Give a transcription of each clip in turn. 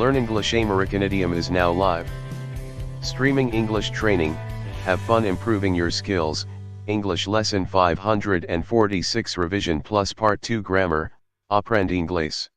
Learn English American Idiom is now live. Streaming English training, have fun improving your skills. English Lesson 546 Revision Plus Part 2 Grammar, Aprende Inglés.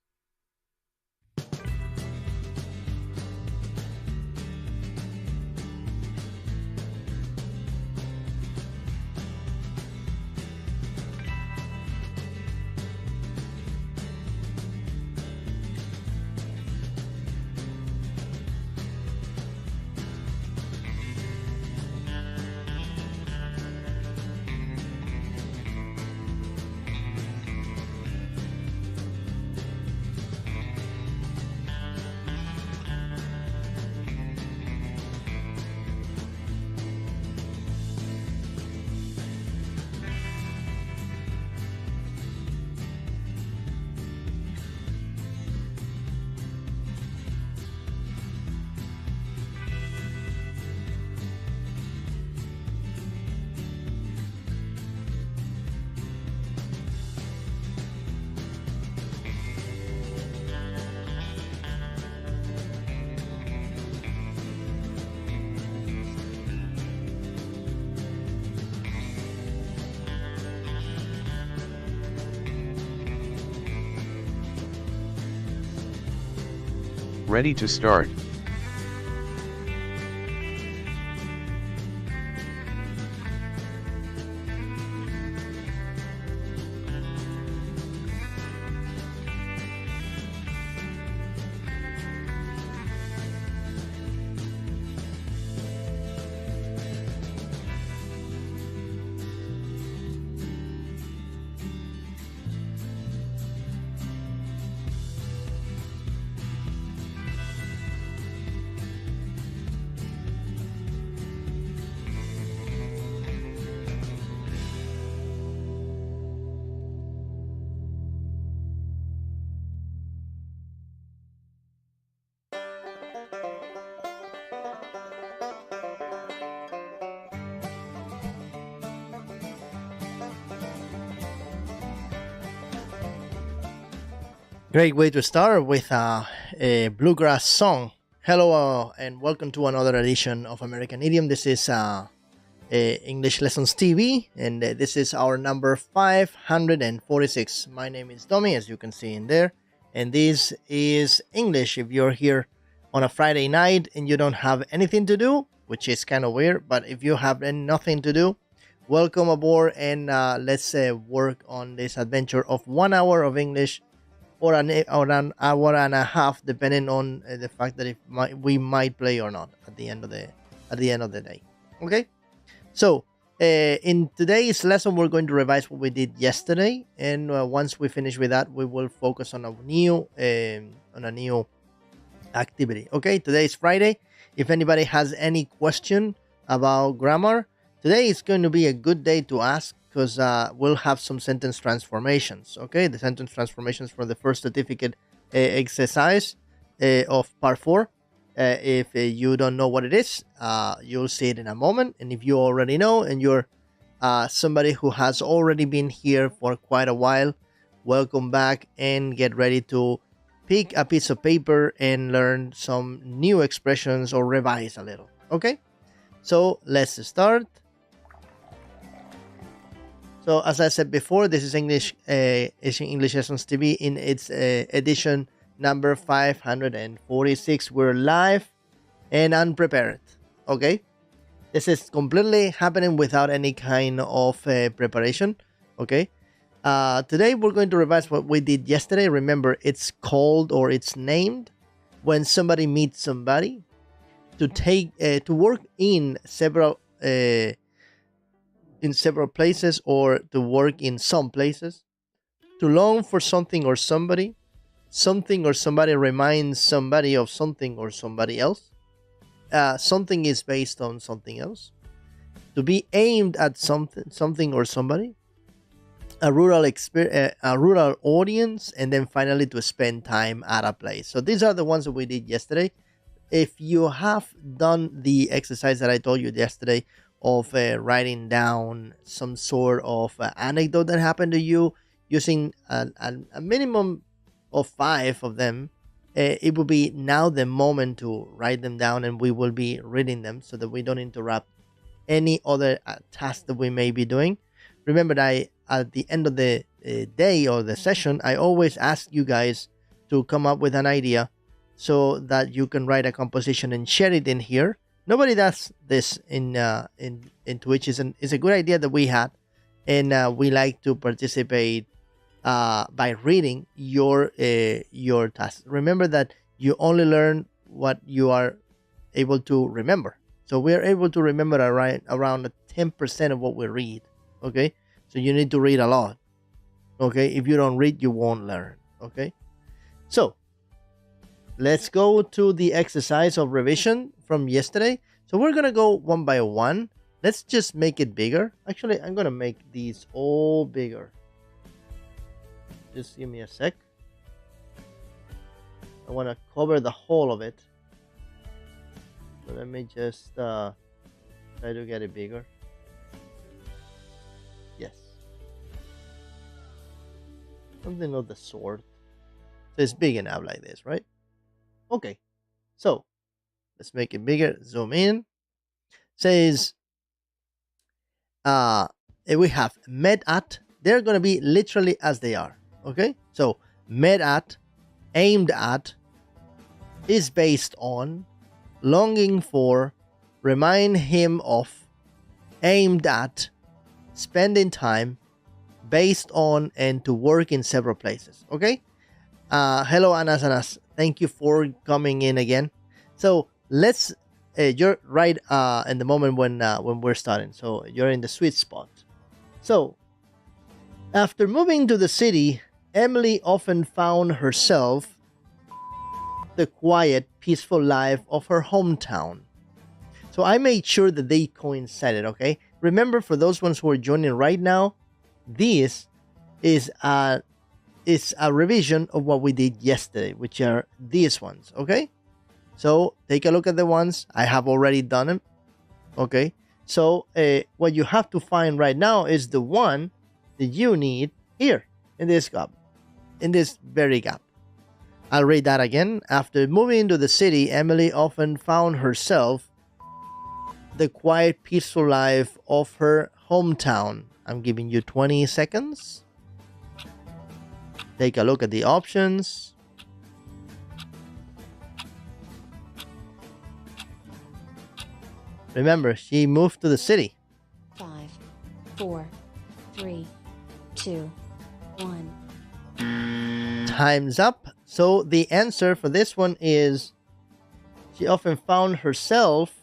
Ready to start. Great way to start with a bluegrass song. Hello and welcome to another edition of American Idiom. This is English Lessons TV, and this is our number 546. My name is Domi, as you can see in there, and this is English. If you're here on a Friday night and you don't have anything to do, which is kind of weird, but if you have nothing to do, welcome aboard, and let's work on this adventure of 1 hour of English, or an hour and a half, depending on the fact that we might play or not at the end of the day. Okay, so in today's lesson, we're going to revise what we did yesterday, and once we finish with that, we will focus on a new activity. Okay, today is Friday. If anybody has any question about grammar, today is going to be a good day to ask, because we'll have some sentence transformations. Okay, the sentence transformations for the first certificate exercise of part 4. If you don't know what it is, you'll see it in a moment. And if you already know, and you're somebody who has already been here for quite a while, welcome back, and get ready to pick a piece of paper and learn some new expressions or revise a little. Okay, so let's start. So as I said before, this is English Lessons TV in its edition number 546. We're live and unprepared. Okay, this is completely happening without any kind of preparation. Okay, today we're going to revise what we did yesterday. Remember, it's called, or it's named, when somebody meets somebody, to take to work in several places, or to work in some places, to long for something or somebody. Something or somebody reminds somebody of something or somebody else. Something is based on something else. To be aimed at something or somebody. A rural audience, and then finally to spend time at a place. So these are the ones that we did yesterday. If you have done the exercise that I told you yesterday, of writing down some sort of anecdote that happened to you, using a minimum of 5 of them, it will be now the moment to write them down, and we will be reading them so that we don't interrupt any other task that we may be doing. Remember that at the end of the day or the session, I always ask you guys to come up with an idea so that you can write a composition and share it in here. Nobody does this in Twitch. It's a good idea that we had, and we like to participate by reading your task. Remember that you only learn what you are able to remember. So we are able to remember around 10% of what we read. Okay, so you need to read a lot. Okay, if you don't read, you won't learn. Okay, so let's go to the exercise of revision from yesterday. So we're gonna go one by one. Let's just make it bigger. Actually, I'm gonna make these all bigger. Just give me a sec. I want to cover the whole of it. So let me just try to get it bigger. Yes. Something of the sort. So it's big enough like this, right? Okay. So let's make it bigger. Zoom in. Says we have met at. They're going to be literally as they are. Okay, so met at, aimed at, is based on, longing for, remind him of, aimed at, spending time, based on, and to work in several places. Okay, hello Anasanas, thank you for coming in again. So let's you're right in the moment when we're starting, so you're in the sweet spot. So after moving to the city, Emily often found herself the quiet, peaceful life of her hometown. So I made sure that they coincided, okay? Remember, for those ones who are joining right now, this is a revision of what we did yesterday, which are these ones, okay? So take a look at the ones. I have already done them, okay? So what you have to find right now is the one that you need here in this gap. In this very gap. I'll read that again. After moving to the city, Emily often found herself the quiet, peaceful life of her hometown. I'm giving you 20 seconds. Take a look at the options. Remember, she moved to the city. 5, 4, 3, 2, 1. Time's up. So the answer for this one is she often found herself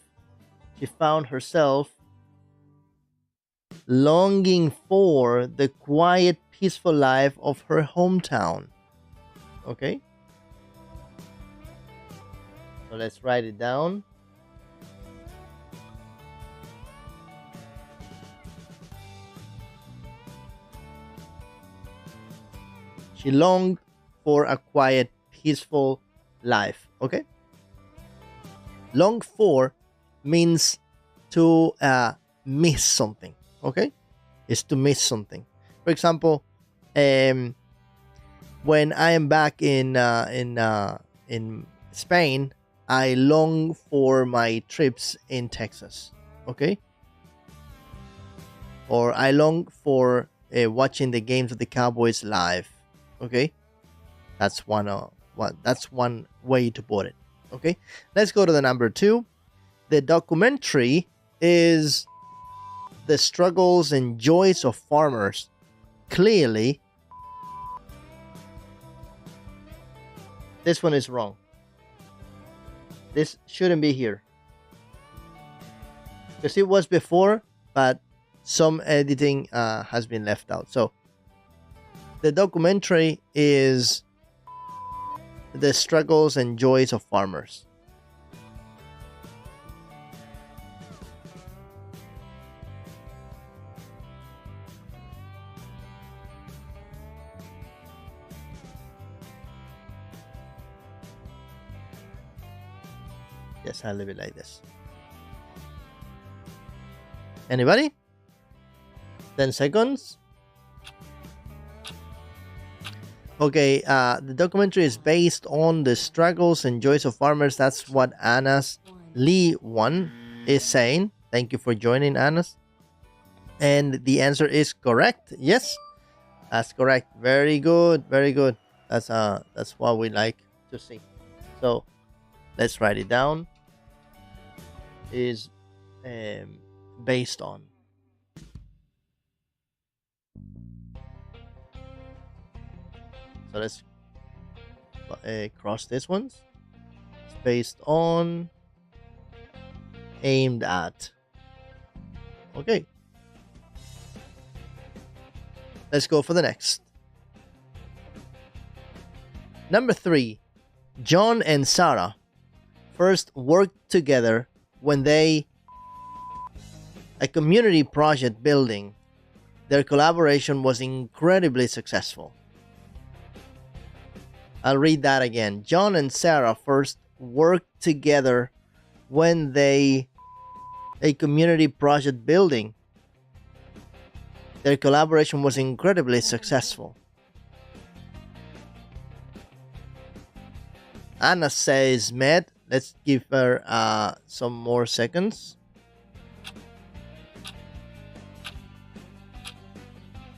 longing for the quiet, peaceful life of her hometown. Okay? So let's write it down. She longed for a quiet, peaceful life. Okay? Long for means to miss something. Okay? It's to miss something. For example, when I am back in Spain, I long for my trips in Texas. Okay? Or I long for watching the games of the Cowboys live. Okay, that's one way to put it. Okay, let's go to the number 2. The documentary is the struggles and joys of farmers. Clearly, this one is wrong. This shouldn't be here because it was before, but some editing has been left out. So the documentary is the struggles and joys of farmers. Yes, I'll leave it like this. Anybody? 10 seconds. Okay, the documentary is based on the struggles and joys of farmers. That's what Anna's Lee one is saying. Thank you for joining, Anna's. And the answer is correct. Yes, that's correct. Very good, very good. That's what we like to see. So let's write it down. Is based on. So let's cross this ones. It's based on, aimed at. Okay. Let's go for the next. Number 3. John and Sarah first worked together when a community project building. Their collaboration was incredibly successful. I'll read that again. John and Sarah first worked together when a community project building. Their collaboration was incredibly successful. Anna says met. Let's give her some more seconds.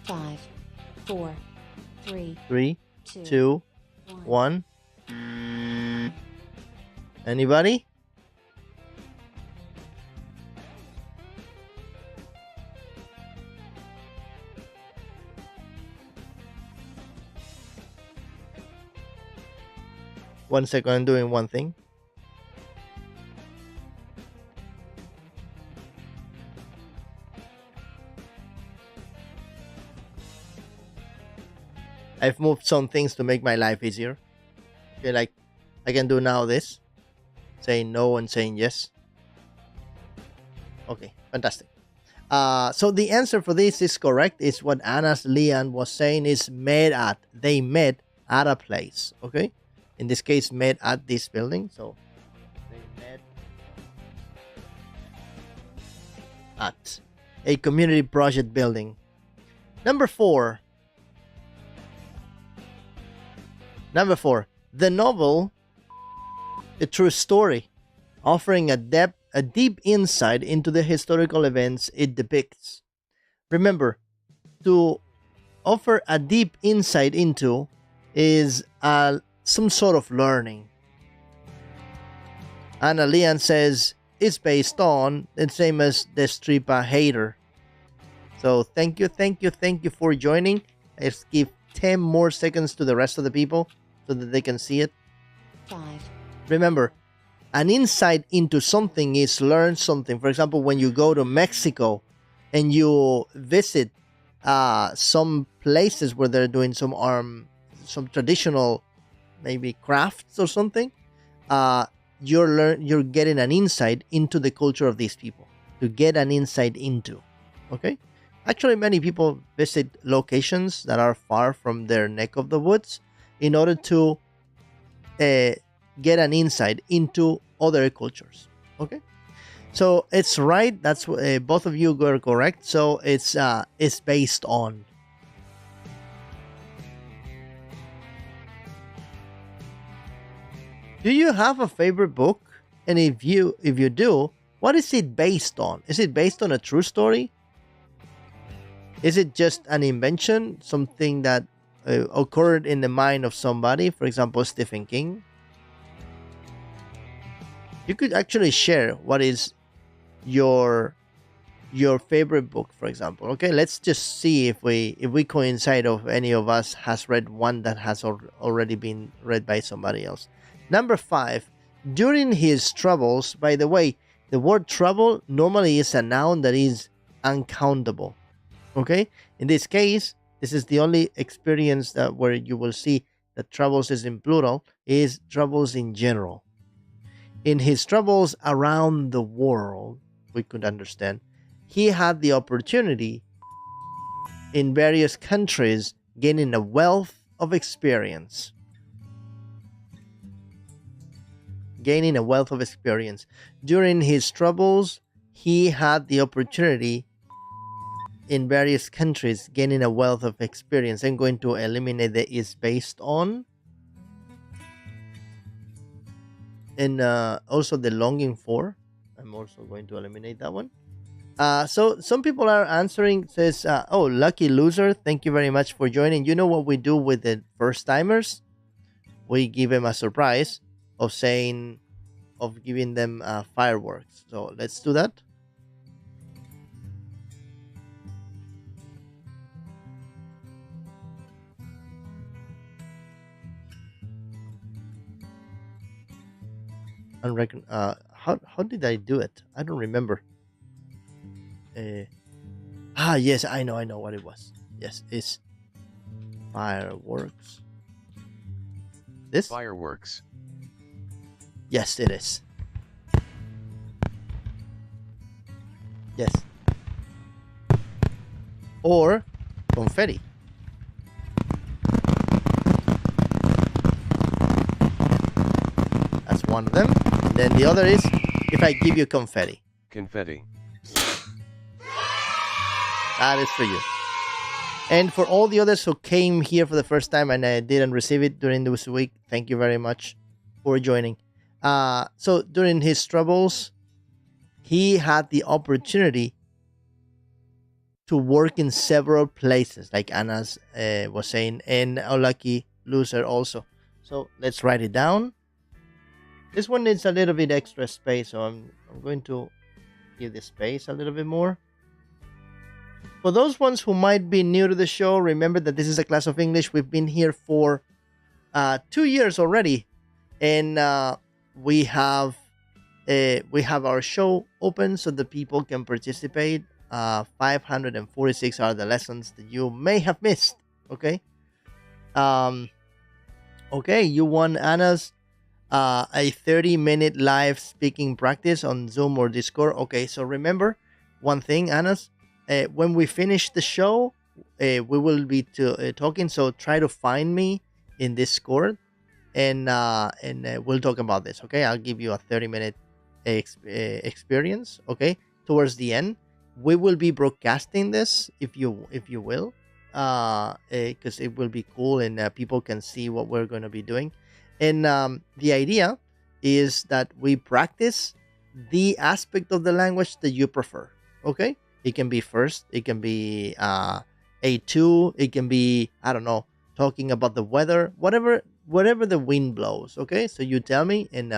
5, 4, 3, 3, 2, 2, 1. Anybody? One second, I'm doing one thing. I've moved some things to make my life easier. Okay, like I can do now this. Saying no and saying yes. Okay, fantastic. So the answer for this is correct. It's what Anna's Leanne was saying is met at. They met at a place. Okay? In this case, met at this building. So they met at a community project building. Number 4. The novel A True Story, offering a deep insight into the historical events it depicts. Remember, to offer a deep insight into is some sort of learning. Anna Leanne says it's based on the same as the Stripa Hater. So thank you for joining. Let's give 10 more seconds to the rest of the people so that they can see it. 5. Remember, an insight into something is learn something. For example, when you go to Mexico and you visit some places where they're doing some traditional maybe crafts or something, you're getting an insight into the culture of these people. To get an insight into, okay? Actually, many people visit locations that are far from their neck of the woods in order to get an insight into other cultures. Okay, so it's right. That's both of you were correct. So it's based on. Do you have a favorite book? And if you do, what is it based on? Is it based on a true story? Is it just an invention, something that occurred in the mind of somebody? For example, Stephen King. You could actually share what is your favorite book, for example. Okay, let's just see if we coincide, of any of us has read one that has already been read by somebody else. Number 5. During his troubles. By the way, the word trouble normally is a noun that is uncountable. Okay, in this case, this is the only experience that where you will see that troubles is in plural, is troubles in general. In his travels around the world, we could understand, he had the opportunity in various countries, gaining a wealth of experience. Gaining a wealth of experience. During his troubles, he had the opportunity in various countries, gaining a wealth of experience. I'm going to eliminate the is based on. And also the longing for. I'm also going to eliminate that one. So some people are answering, says, oh, lucky loser, thank you very much for joining. You know what we do with the first timers? We give them a surprise of giving them fireworks. So let's do that. How did I do it? I don't remember. Yes, I know what it was. Yes, it's fireworks. This? Fireworks. Yes, it is. Yes. Or confetti. That's one of them. And then the other is if I give you confetti. Confetti. That is for you. And for all the others who came here for the first time and I didn't receive it during this week, thank you very much for joining. So during his troubles, he had the opportunity to work in several places, like Anna's was saying, and a lucky loser also. So let's write it down. This one needs a little bit extra space, so I'm going to give the space a little bit more. For those ones who might be new to the show, remember that this is a class of English. We've been here for 2 years already, and we have our show open so that people can participate. 546 are the lessons that you may have missed. Okay. Okay, you won Anna's a 30-minute live speaking practice on Zoom or Discord. Okay, so remember one thing, Anna's. When we finish the show, we will be talking. So try to find me in Discord, and we'll talk about this. Okay, I'll give you a 30-minute experience. Okay, towards the end, we will be broadcasting this if you will, because it will be cool and people can see what we're going to be doing. And the idea is that we practice the aspect of the language that you prefer. Okay. It can be first, it can be A2, it can be, I don't know, talking about the weather, whatever the wind blows, okay? So you tell me, and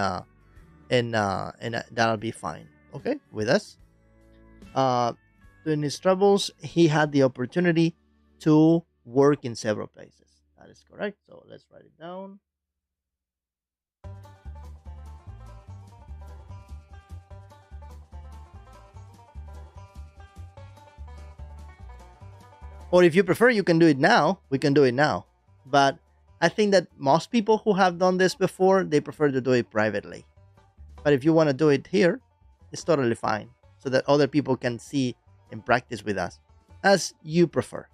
that'll be fine, okay, with us. During his troubles, he had the opportunity to work in several places. That is correct, so let's write it down. Or if you prefer, you can do it now. We can do it now. But I think that most people who have done this before, they prefer to do it privately. But if you want to do it here, it's totally fine. So that other people can see and practice with us as you prefer.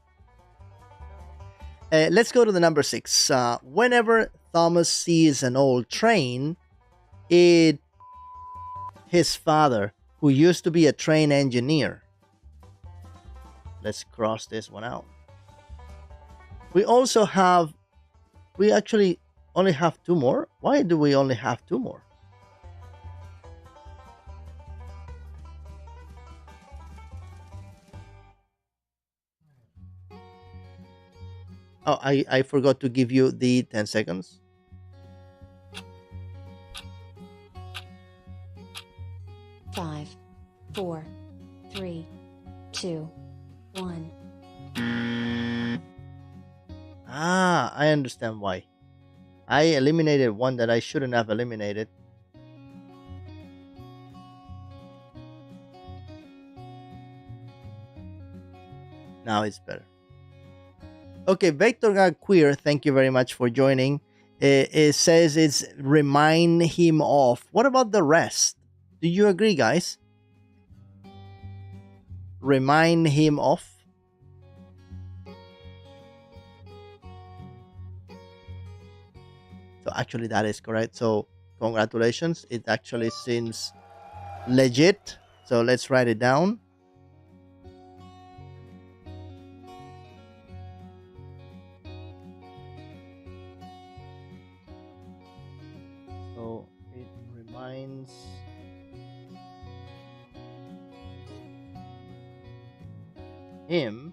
Let's go to the number 6. Whenever Thomas sees an old train, his father, who used to be a train engineer. Let's cross this one out. We actually only have 2 more. Why do we only have 2 more? Oh, I forgot to give you the 10 seconds. Five, 4, 3, 2, 1. I understand why. I eliminated one that I shouldn't have eliminated. Now it's better. Okay, Vector got queer. Thank you very much for joining. It says it's remind him of. What about the rest? Do you agree, guys? Remind him of. So actually that is correct. So congratulations. It actually seems legit. So let's write it down. reminds him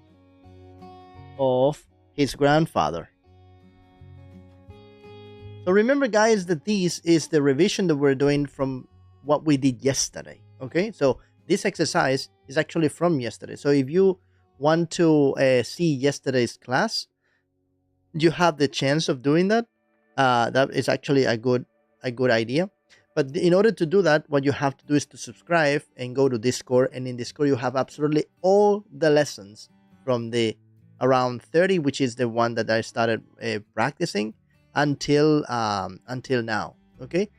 of his grandfather. So remember, guys, that this is the revision that we're doing from what we did yesterday. Okay, so this exercise is actually from yesterday. So if you want to see yesterday's class, you have the chance of doing that. That is actually a good idea. But in order to do that, what you have to do is to subscribe and go to Discord. And in Discord, you have absolutely all the lessons from the around 30, which is the one that I started practicing until now. Okay,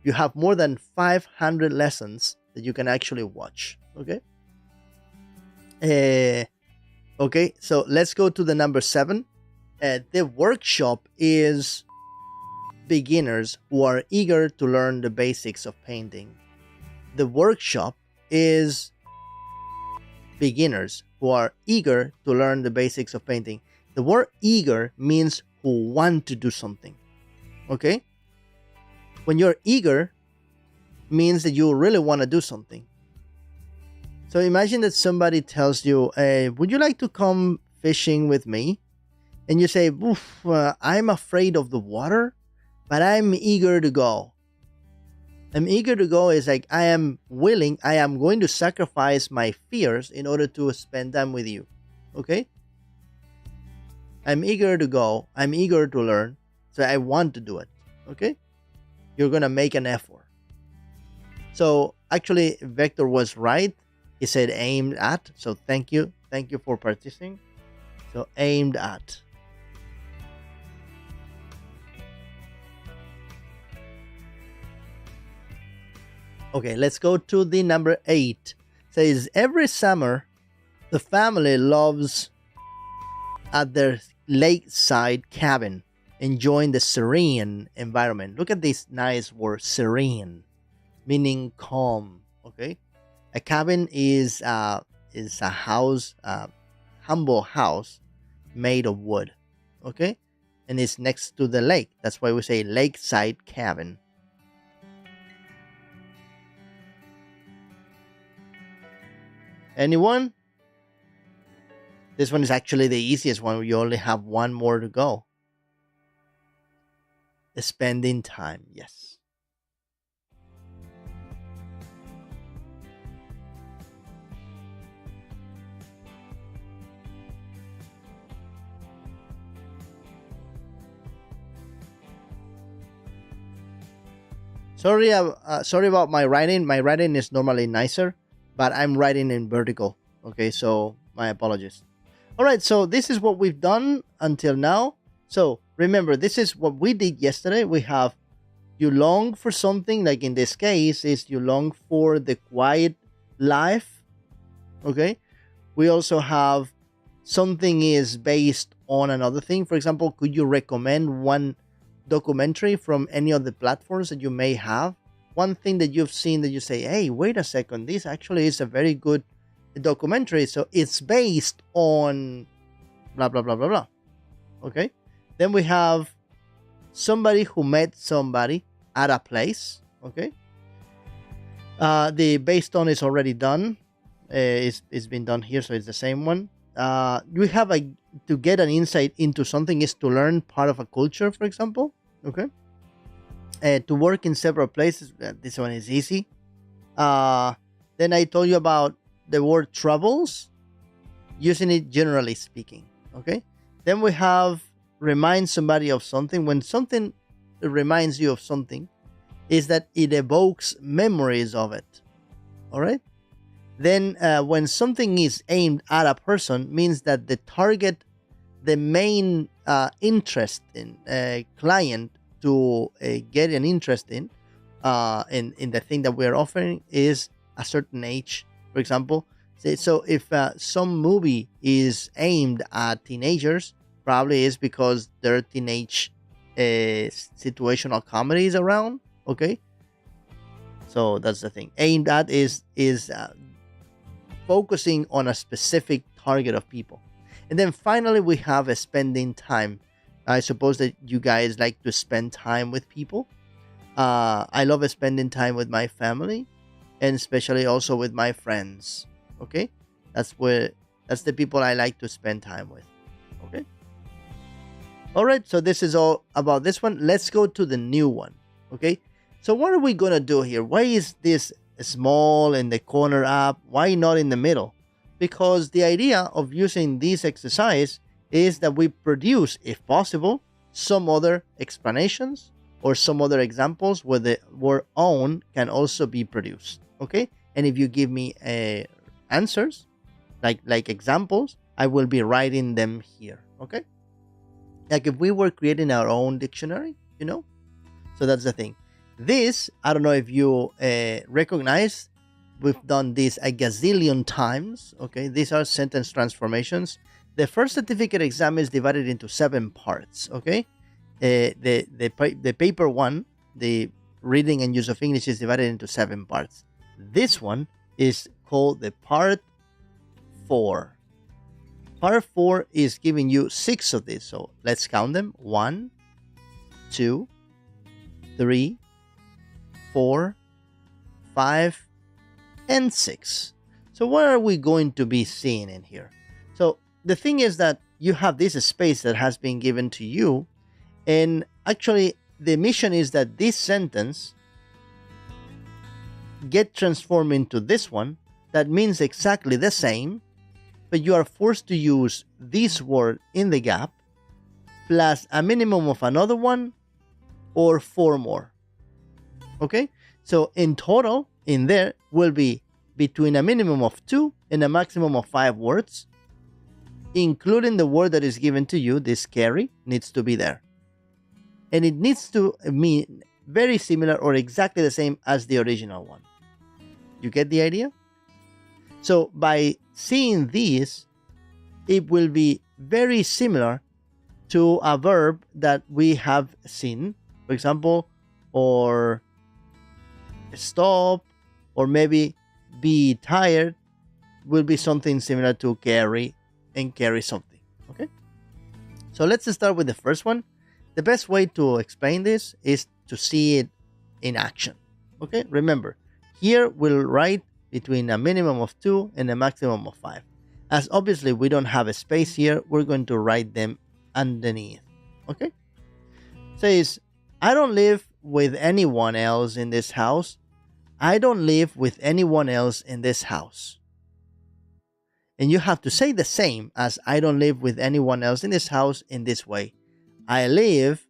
you have more than 500 lessons that you can actually watch. Okay. Okay, so let's go to the number 7. The workshop is beginners who are eager to learn the basics of painting. The workshop is beginners who are eager to learn the basics of painting. The word eager means who want to do something. Okay? When you're eager, means that you really want to do something. So imagine that somebody tells you, would you like to come fishing with me? And you say, I'm afraid of the water, but I'm eager to go. I'm eager to go is like, I am going to sacrifice my fears in order to spend time with you. Okay? I'm eager to go. I'm eager to learn. So I want to do it. Okay? You're going to make an effort. So actually, Vector was right. He said aimed at. So thank you. Thank you for participating. So aimed at. Okay, let's go to the number 8. It says every summer, the family loves at their lakeside cabin, enjoying the serene environment. Look at this nice word, serene, meaning calm. Okay, a cabin is a house, humble house made of wood. Okay, and it's next to the lake. That's why we say lakeside cabin. Anyone? This one is actually the easiest one. You only have one more to go. Spending time. Yes. Sorry about my writing. My writing is normally nicer, but I'm writing in vertical. Okay, so my apologies. All right, so this is what we've done until now. So remember, this is what we did yesterday. We have you long for something, like in this case, is you long for the quiet life. Okay, we also have something is based on another thing. For example, could you recommend one documentary from any of the platforms that you may have? One thing that you've seen that you say, hey, wait a second, this actually is a very good documentary. So it's based on blah, blah, blah, blah, blah. Okay. Then we have somebody who met somebody at a place. Okay. The based on is already done. It's been done here. So it's the same one. We have to get an insight into something is to learn part of a culture, for example. Okay. To work in several places. This one is easy. Then I told you about the word troubles, using it generally speaking. Okay. Then we have remind somebody of something. When something reminds you of something, is that it evokes memories of it. All right. Then when something is aimed at a person, means that the target, the main interest in a client to get an interest in the thing that we're offering is a certain age. For example, so if some movie is aimed at teenagers, probably is because there are teenage situational comedies around. Okay, so that's the thing. Aimed at is focusing on a specific target of people. And then finally, we have spending time. I suppose that you guys like to spend time with people. I love spending time with my family, and especially also with my friends. Okay, that's the people I like to spend time with. Okay. All right, so this is all about this one. Let's go to the new one. Okay, so what are we gonna do here? Why is this small in the corner up? Why not in the middle? Because the idea of using this exercise is that we produce, if possible, some other explanations or some other examples where the word own can also be produced. Okay, and if you give me answers like examples, I will be writing them here. Okay, like if we were creating our own dictionary, so that's the thing. This, I don't know if you recognize, we've done this a gazillion times. Okay, these are sentence transformations. The first certificate exam is divided into 7 parts. Okay, the paper one, the reading and use of English, is divided into 7 parts. This one is called the part 4. Part 4 is giving you 6 of these. So let's count them. 1, 2, 3, 4, 5, and 6. So what are we going to be seeing in here? So the thing is that you have this space that has been given to you, and actually the mission is that this sentence get transformed into this one that means exactly the same, but you are forced to use this word in the gap plus a minimum of another one or 4 more. Okay, so in total in there will be between a minimum of 2 and a maximum of 5 words, including the word that is given to you. This carry needs to be there, and it needs to mean very similar or exactly the same as the original one. You get the idea? So by seeing these, it will be very similar to a verb that we have seen, for example, or stop, or maybe be tired will be something similar to carry and carry something. Okay, so let's start with the first one. The best way to explain this is to see it in action. Okay, remember, here we'll write between a minimum of 2 and a maximum of 5. As obviously we don't have a space here, we're going to write them underneath. Okay, says, I don't live with anyone else in this house. I don't live with anyone else in this house. And you have to say the same as I don't live with anyone else in this house in this way. I live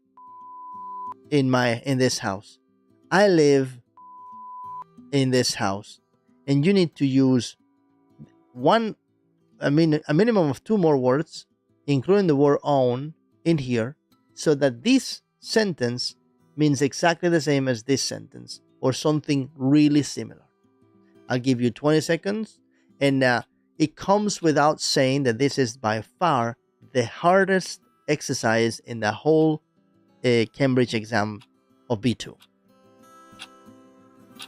in this house. I live in this house. And you need to use a minimum of 2 more words, including the word own in here, so that this sentence means exactly the same as this sentence or something really similar. I'll give you 20 seconds, and it comes without saying that this is by far the hardest exercise in the whole Cambridge exam of B2.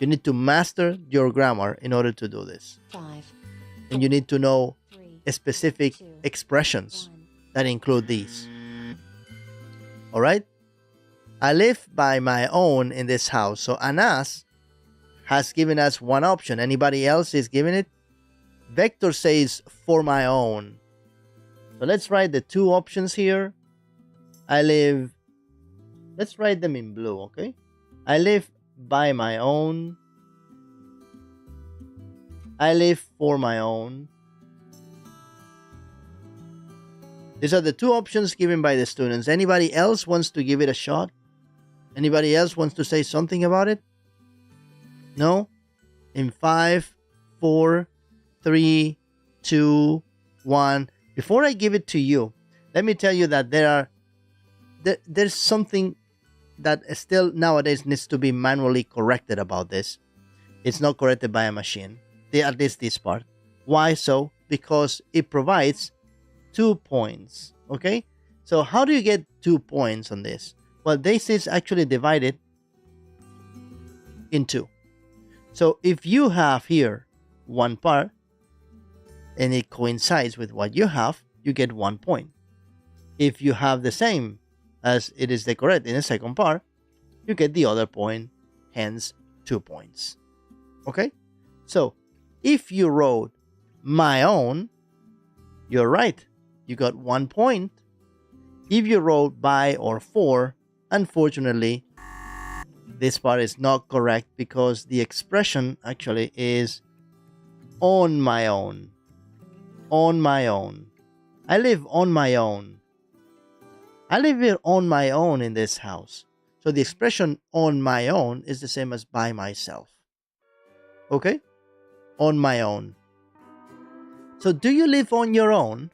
You need to master your grammar in order to do this. 5, and you need to know 3, specific 2, expressions 1. that include these. All right? I live by my own in this house. So Anas has given us one option. Anybody else is giving it? Vector says for my own. So let's write the 2 options here. Let's write them in blue, okay? I live by my own. I live for my own. These are the 2 options given by the students. Anybody else wants to give it a shot? Anybody else wants to say something about it? No? In 5, 4, 3, 2, 1. Before I give it to you, let me tell you that there's something that still nowadays needs to be manually corrected about this. It's not corrected by a machine, at least this part. Why so? Because it provides 2 points. Okay, so how do you get 2 points on this? Well, this is actually divided in 2. So if you have here one part and it coincides with what you have, you get 1 point. If you have the same as it is the correct in the second part, you get the other point, hence 2 points. Okay? So, if you wrote my own, you're right. You got 1 point. If you wrote by or for, unfortunately, this part is not correct because the expression actually is on my own. On my own. I live on my own. I live here on my own in this house. So the expression on my own is the same as by myself. Okay? On my own. So do you live on your own?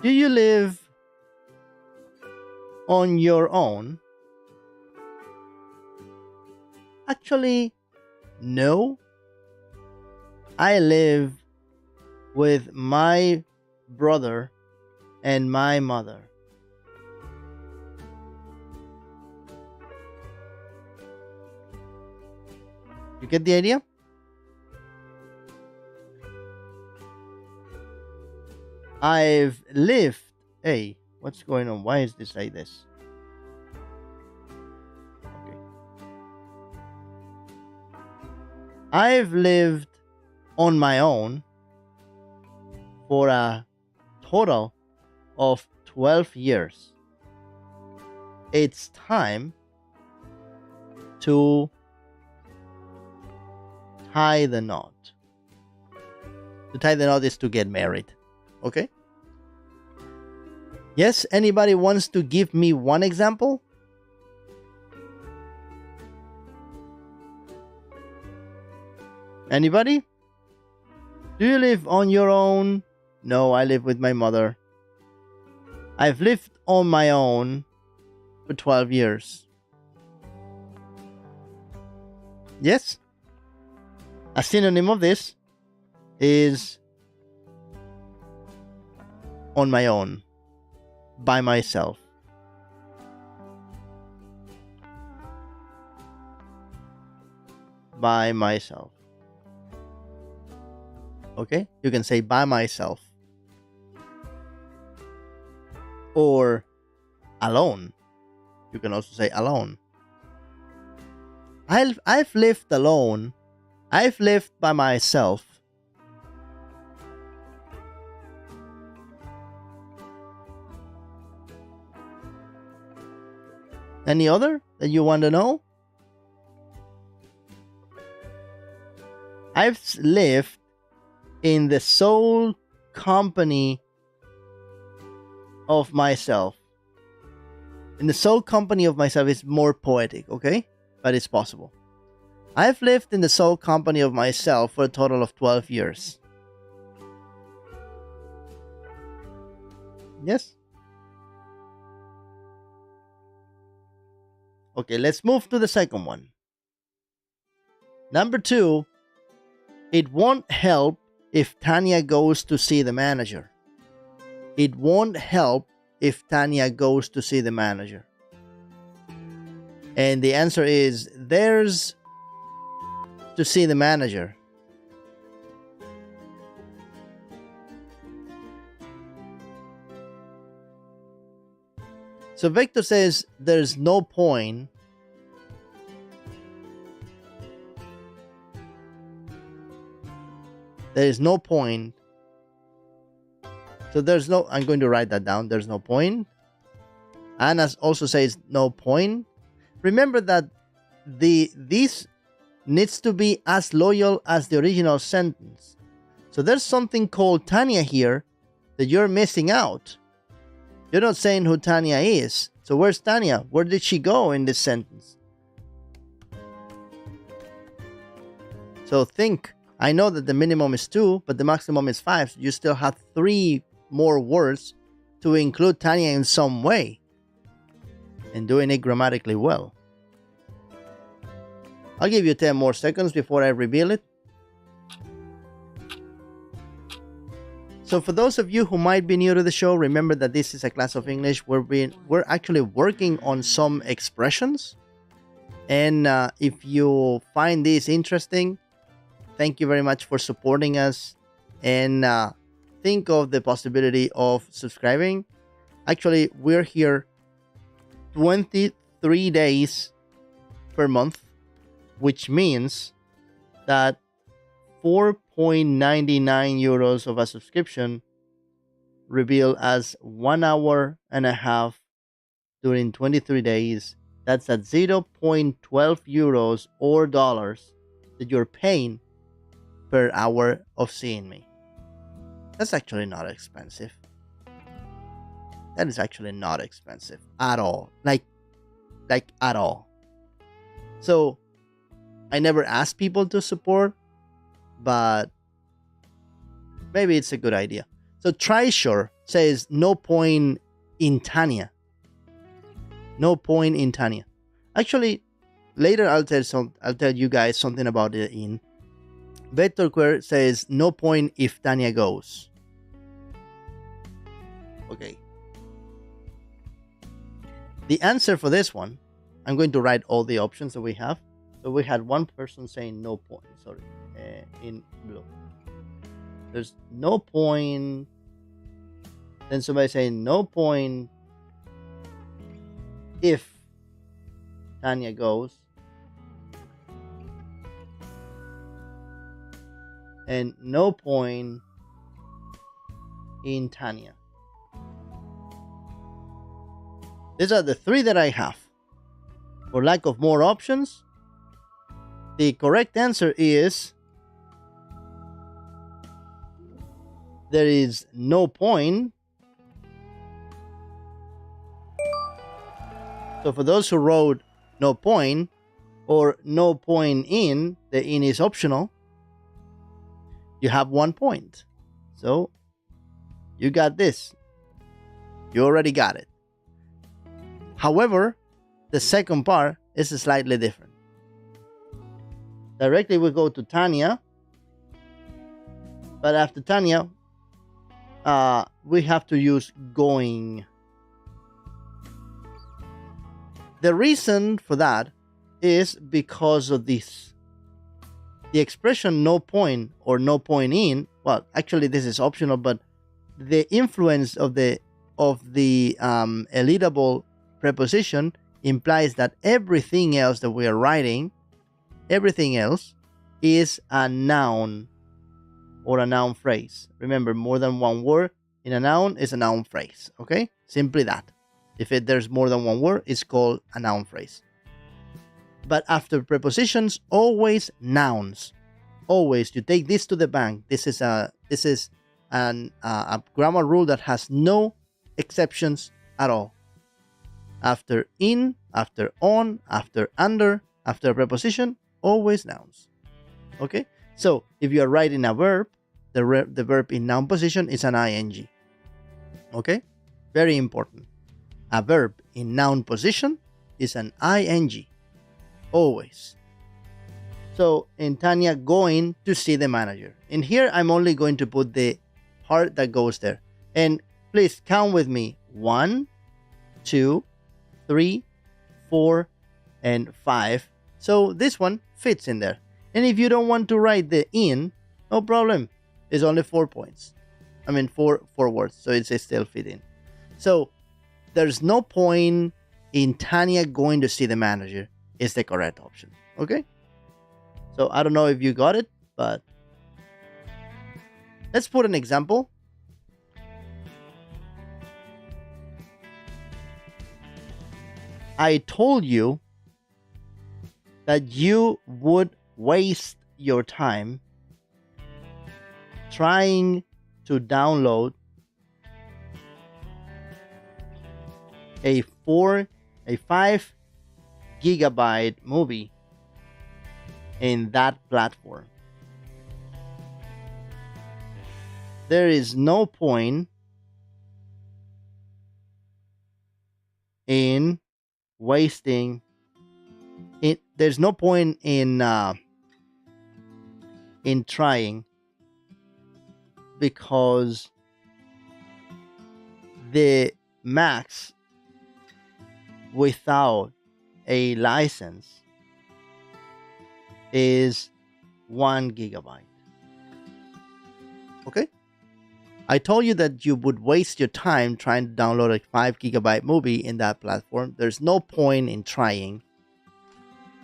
Do you live on your own? Actually, no. I live with my brother and my mother. You get the idea? I've lived. Hey, what's going on? Why is this like this? Okay. I've lived on my own for a total of 12 years. It's time to tie the knot. To tie the knot is to get married. Okay? Yes, anybody wants to give me one example? Anybody? Do you live on your own? No, I live with my mother. I've lived on my own for 12 years. Yes? A synonym of this is on my own, by myself. By myself. Okay? You can say by myself. Or alone. You can also say alone. I've lived alone. I've lived by myself. Any other that you want to know? I've lived in the sole company of myself. In the sole company of myself is more poetic, okay? But it's possible. I've lived in the sole company of myself for a total of 12 years. Yes? Okay, let's move to the second one. Number 2, it won't help if Tanya goes to see the manager. It won't help if Tanya goes to see the manager. And the answer is there's to see the manager. So Victor says there's no point there is no point. So there's no, I'm going to write that down. There's no point. Anna also says no point. Remember that this needs to be as loyal as the original sentence. So there's something called Tanya here that you're missing out. You're not saying who Tanya is. So where's Tanya? Where did she go in this sentence? So think. I know that the minimum is 2, but the maximum is 5. So you still have 3 more words to include Tanya in some way. And doing it grammatically well. I'll give you 10 more seconds before I reveal it. So for those of you who might be new to the show, remember that this is a class of English where we're actually working on some expressions. And if you find this interesting, thank you very much for supporting us, and think of the possibility of subscribing. Actually, we're here 23 days per month, which means that 4.99 euros of a subscription revealed as 1 hour and a half during 23 days. That's at 0.12 euros or dollars that you're paying per hour of seeing me. That's actually not expensive. That is actually not expensive at all. Like at all. So I never ask people to support, but maybe it's a good idea. So Trisure says no point in Tanya. No point in Tanya. Actually, later I'll tell you guys something about it. In Vector says no point if Tanya goes. Okay. The answer for this one, I'm going to write all the options that we have. So we had one person saying no point. Sorry, in blue. There's no point. Then somebody saying no point if Tanya goes. And no point in Tanya. These are the three that I have. For lack of more options, the correct answer is there is no point. So for those who wrote no point or no point in, the in is optional, you have 1 point. So you got this. You already got it. However, the second part is slightly different. Directly we go to Tanya. But after Tanya, we have to use going. The reason for that is because of this. The expression no point or no point in, well, actually this is optional, but the influence of the elidable preposition implies that everything else that we are writing, everything else is a noun or a noun phrase. Remember, more than one word in a noun is a noun phrase, okay? Simply that. If there's more than one word, it's called a noun phrase. But after prepositions, always nouns. Always, you take this to the bank. This is a grammar rule that has no exceptions at all. After in, after on, after under, after a preposition, always nouns. Okay? So, if you are writing a verb, the verb in noun position is an ing. Okay? Very important. A verb in noun position is an ing. Always. So, in Tanya, going to see the manager. In here, I'm only going to put the part that goes there. And please count with me. 1, 2, 3, 4, and 5. So this one fits in there. And if you don't want to write the in, no problem. It's only 4 points. I mean, four words. So it's still fit in. So there's no point in Tanya going to see the manager. Is the correct option. Okay? So I don't know if you got it, but let's put an example. I told you that you would waste your time trying to download a 5 gigabyte movie in that platform. There is no point in wasting it. There's no point in trying, because the max without a license is 1 gigabyte. Okay? I told you that you would waste your time trying to download a 5 gigabyte movie in that platform. There's no point in trying.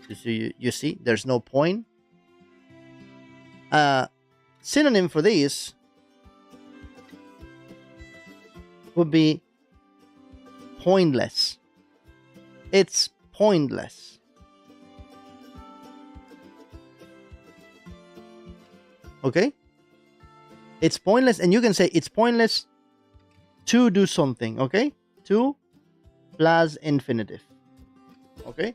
You see, there's no point. Synonym for this would be pointless. It's pointless. Okay? It's pointless, and you can say it's pointless to do something, okay? To plus infinitive. Okay?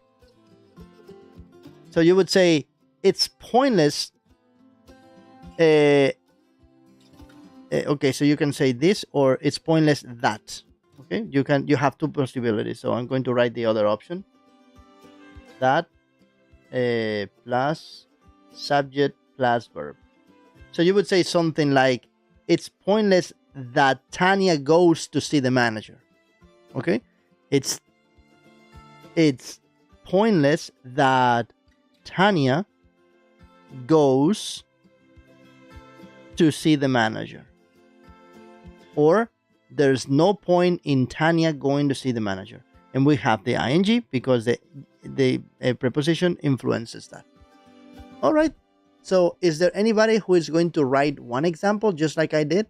So you would say it's pointless. Okay, so you can say this, or it's pointless that. Okay, you have two possibilities. So I'm going to write the other option. That plus subject plus verb. So you would say something like, it's pointless that Tanya goes to see the manager. Okay, it's pointless that Tanya goes to see the manager. Or there's no point in Tanya going to see the manager. And we have the ing because the preposition influences that. All right. So is there anybody who is going to write one example just like I did?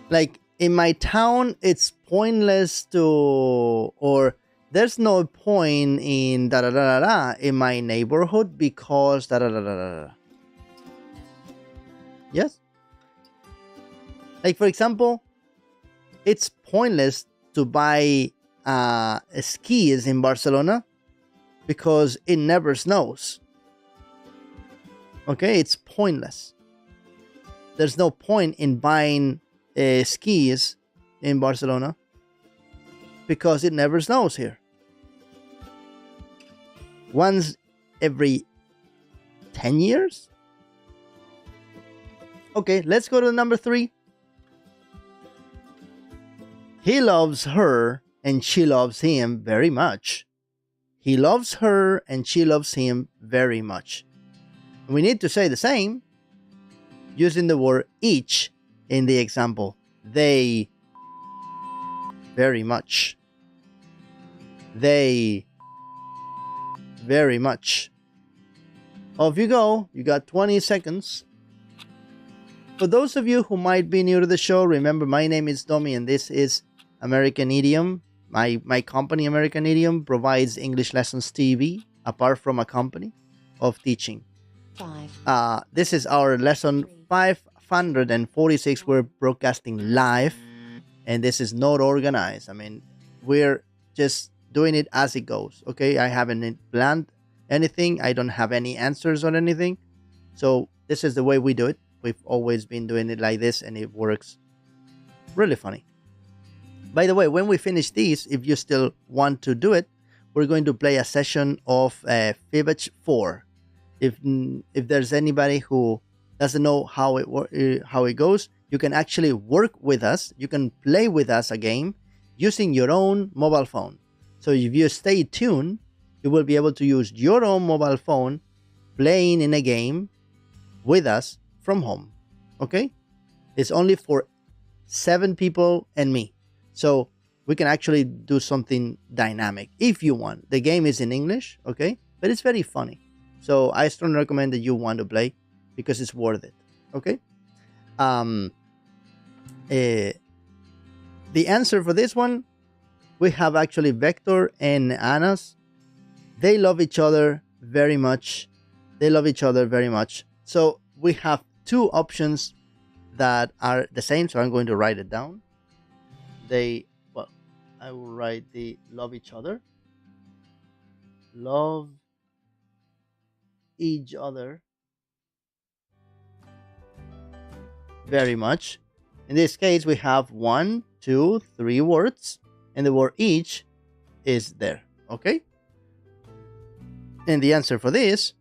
Like, in my town, it's pointless to, or there's no point in da da da da da in my neighborhood because da da da da da. Yes? Like, for example, it's pointless to buy skis in Barcelona because it never snows. Okay, it's pointless. There's no point in buying skis in Barcelona because it never snows here. Once every 10 years? Okay, let's go to number 3. He loves her and she loves him very much. He loves her and she loves him very much. We need to say the same using the word each in the example. They very much. They very much. Off you go. You got 20 seconds. For those of you who might be new to the show, remember my name is Domi and this is American Idiom. My company, American Idiom, provides English Lessons TV apart from a company of teaching. 5. This is our lesson 546. We're broadcasting live and this is not organized. I mean, we're just doing it as it goes. Okay, I haven't planned anything. I don't have any answers on anything. So this is the way we do it. We've always been doing it like this and it works really funny. By the way, when we finish this, if you still want to do it, we're going to play a session of Fibbage 4. If there's anybody who doesn't know how it goes, you can actually work with us. You can play with us a game using your own mobile phone. So if you stay tuned, you will be able to use your own mobile phone playing in a game with us from home. Okay? It's only for 7 people and me. So we can actually do something dynamic if you want. The game is in English, okay? But it's very funny. So I strongly recommend that you want to play because it's worth it, okay? The answer for this one, we have actually Vector and Anas. They love each other very much. They love each other very much. So we have 2 options that are the same. So I'm going to write it down. I will write the love each other. Love each other very much. In this case, we have 1, 2, 3 words, and the word each is there. Okay? And the answer for this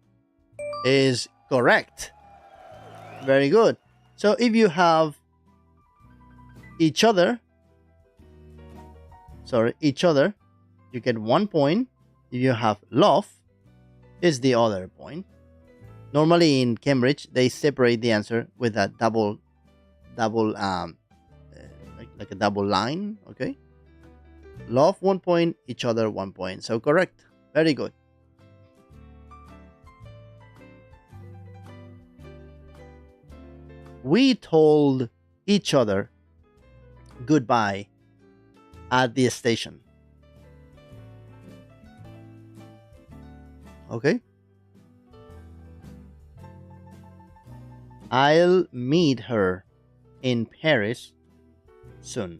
is correct. Very good. So if you have each other, you get 1 point. If you have love, is the other point. Normally in Cambridge, they separate the answer with a double like a double line. Okay, love 1 point, each other 1 point. So correct. Very good. We told each other goodbye at the station. Okay. I'll meet her in Paris soon.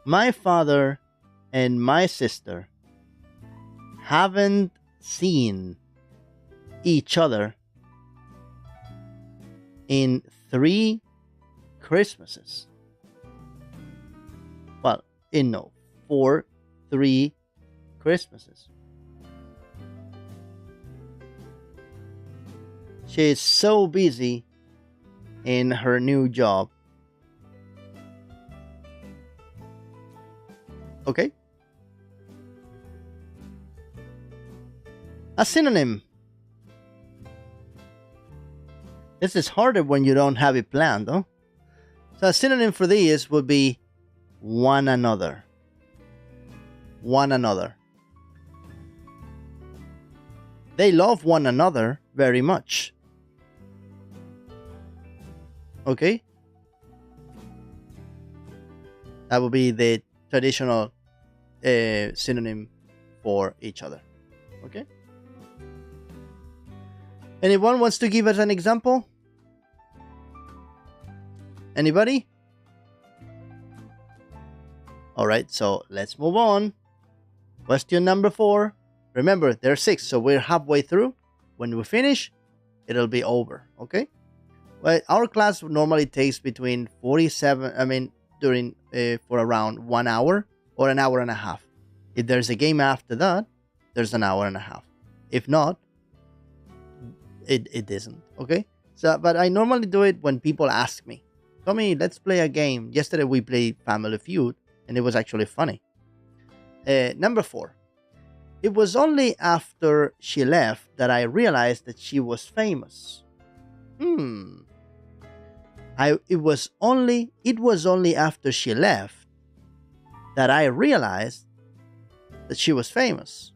My father and my sister haven't seen each other in 3 Christmases. Well, no, 3 Christmases. She is so busy in her new job. Okay. A synonym. This is harder when you don't have it planned, though. So a synonym for these would be one another. One another. They love one another very much. Okay? That would be the traditional synonym for each other. Okay? Anyone wants to give us an example? Anybody? Alright, so let's move on. Question number 4. Remember, there are 6, so we're halfway through. When we finish, it'll be over, okay? Well, our class normally takes between 47, for around 1 hour or an hour and a half. If there's a game after that, there's an hour and a half. If not, it isn't, okay? So, but I normally do it when people ask me, Tommy, let's play a game. Yesterday we played Family Feud, and it was actually funny. Number 4. It was only after she left that I realized that she was famous. It was only after she left that I realized that she was famous.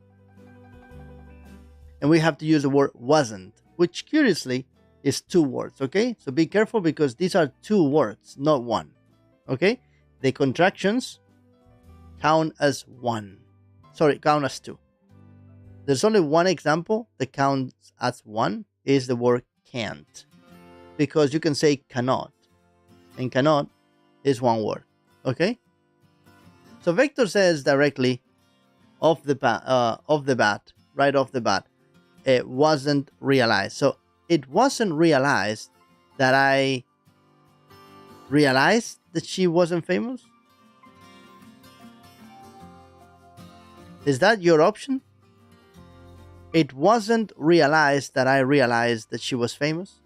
And we have to use the word wasn't, which curiously is 2 words, okay? So be careful because these are 2 words, not 1, okay? The contractions count as 1. Sorry, count as 2. There's only one example that counts as 1, is the word can't. Because you can say cannot. And cannot is 1 word. Okay? So Vector says directly right off the bat, it wasn't realized. So it wasn't realized that I realized that she wasn't famous? Is that your option? It wasn't realized that I realized that she was famous?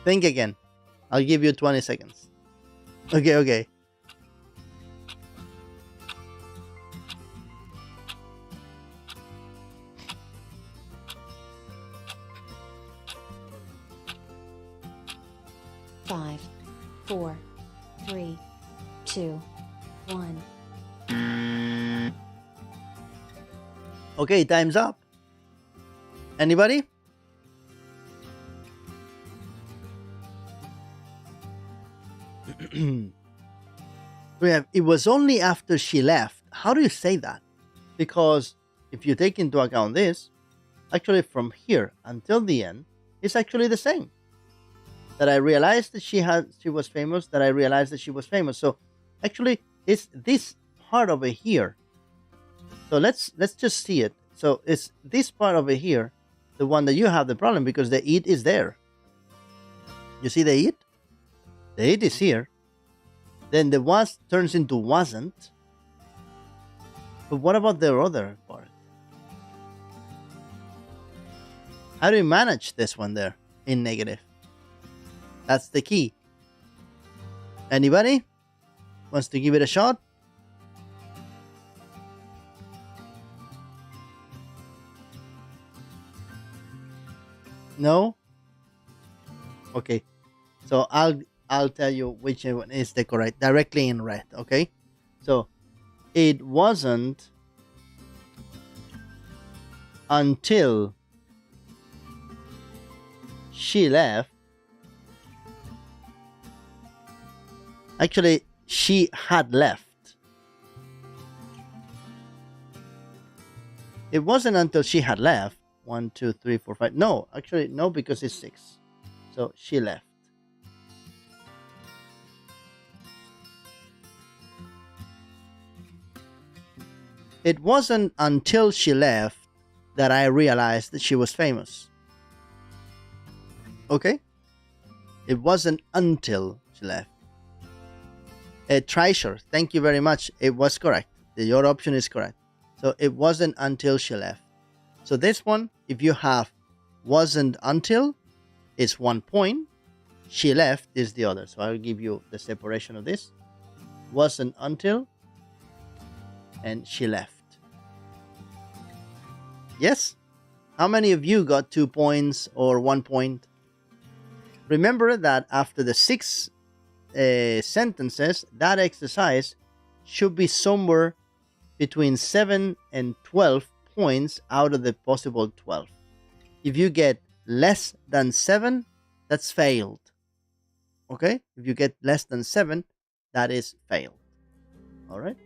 Think again. I'll give you 20 seconds. Okay. Five, 4, 3, 2, 1. Okay, time's up. Anybody? We have, it was only after she left. How do you say that? Because if you take into account this, actually from here until the end, it's actually the same. That I realized that she was famous, that I realized that she was famous. So actually it's this part over here. So let's just see it. So it's this part over here, the one that you have the problem, because the it is there. You see the it? The it is here. Then the was turns into wasn't. But what about the other part? How do you manage this one there in negative? That's the key. Anybody wants to give it a shot? No? Okay. So I'll tell you which one is the correct, directly in red, okay? So it wasn't until she left. Actually, she had left. It wasn't until she had left. 1, 2, 3, 4, 5. No, actually, no, because it's 6. So she left. It wasn't until she left that I realized that she was famous. Okay? It wasn't until she left. Treasure, thank you very much. It was correct. Your option is correct. So it wasn't until she left. So this one, if you have wasn't until, it's 1 point. She left is the other. So I'll give you the separation of this. Wasn't until, and she left. Yes? How many of you got 2 points or 1 point? Remember that after the 6 sentences, that exercise should be somewhere between 7 and 12 points out of the possible 12. If you get less than 7, that's failed. Okay? If you get less than 7, that is failed. All right?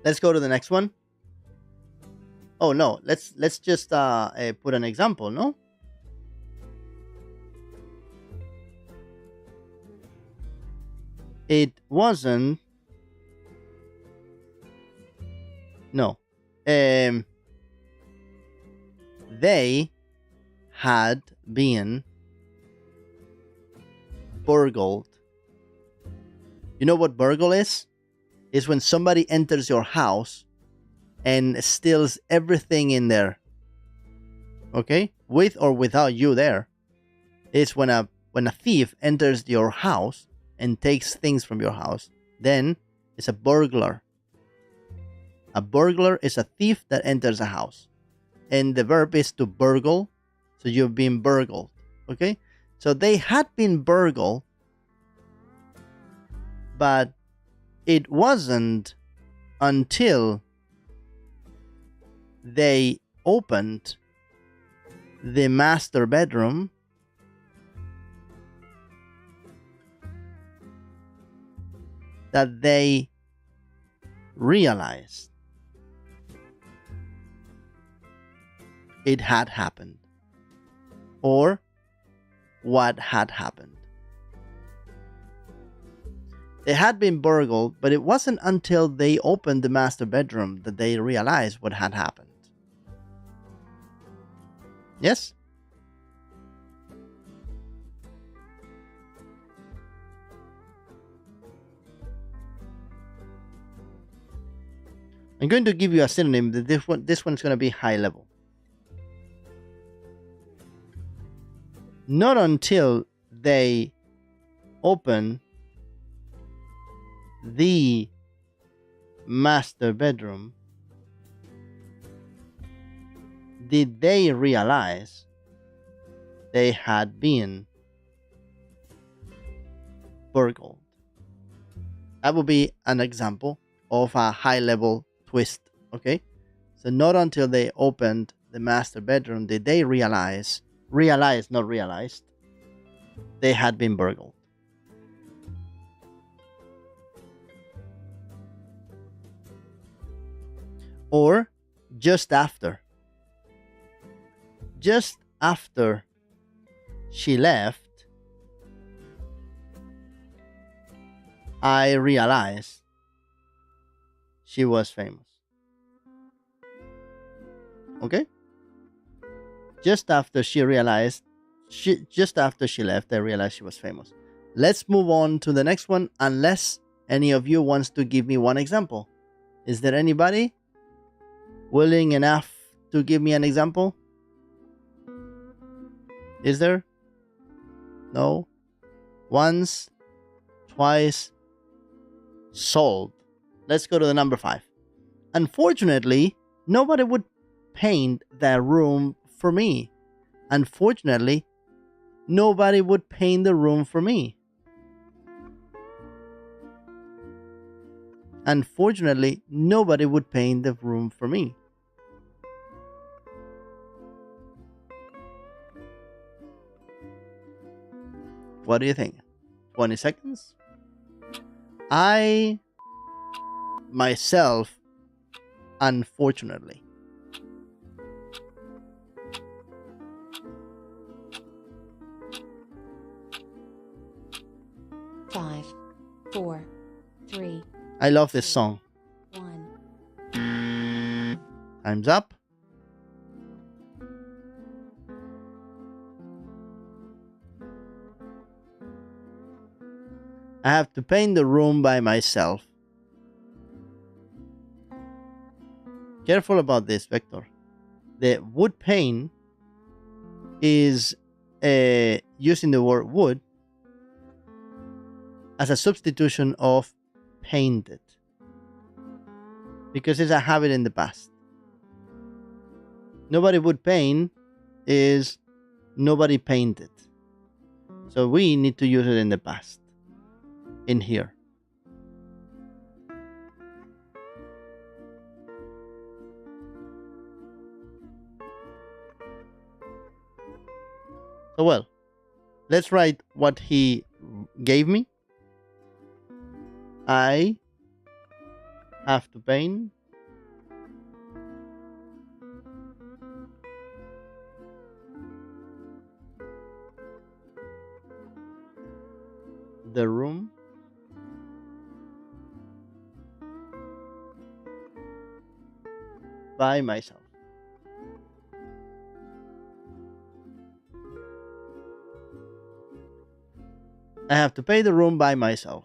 Let's go to the next one. Oh no, let's just put an example, no? It wasn't. No. They had been burgled. You know what burgle is? It's when somebody enters your house and steals everything in there. Okay? With or without you there. It's when a thief enters your house and takes things from your house. Then it's a burglar. A burglar is a thief that enters a house. And the verb is to burgle. So you've been burgled. Okay? So they had been burgled. But it wasn't until they opened the master bedroom that they realized it had happened, or what had happened. They had been burgled, but it wasn't until they opened the master bedroom that they realized what had happened. Yes? I'm going to give you a synonym. This one's going to be high level. Not until they open the master bedroom did they realize they had been burgled. That would be an example of a high level twist. Okay, so not until they opened the master bedroom did they realize, not realized, they had been burgled. Or just after. Just after she left, I realized she was famous. Okay? Just after she realized, just after she left, I realized she was famous. Let's move on to the next one, unless any of you wants to give me one example. Is there anybody willing enough to give me an example? Is there? No? once, twice, sold. Let's go to the number 5. Unfortunately, nobody would paint that room for me. Unfortunately, nobody would paint the room for me. Unfortunately, nobody would paint the room for me. What do you think? 20 seconds? I myself, unfortunately. Five, four, three, I love this song. 1. Time's up. I have to paint the room by myself. Careful about this, Vector. The wood paint is using the word wood as a substitution of painted, because it's a habit in the past. Nobody would paint is nobody painted. So we need to use it in the past in here. So well, let's write what he gave me. I have to paint the room by myself. I have to pay the room by myself.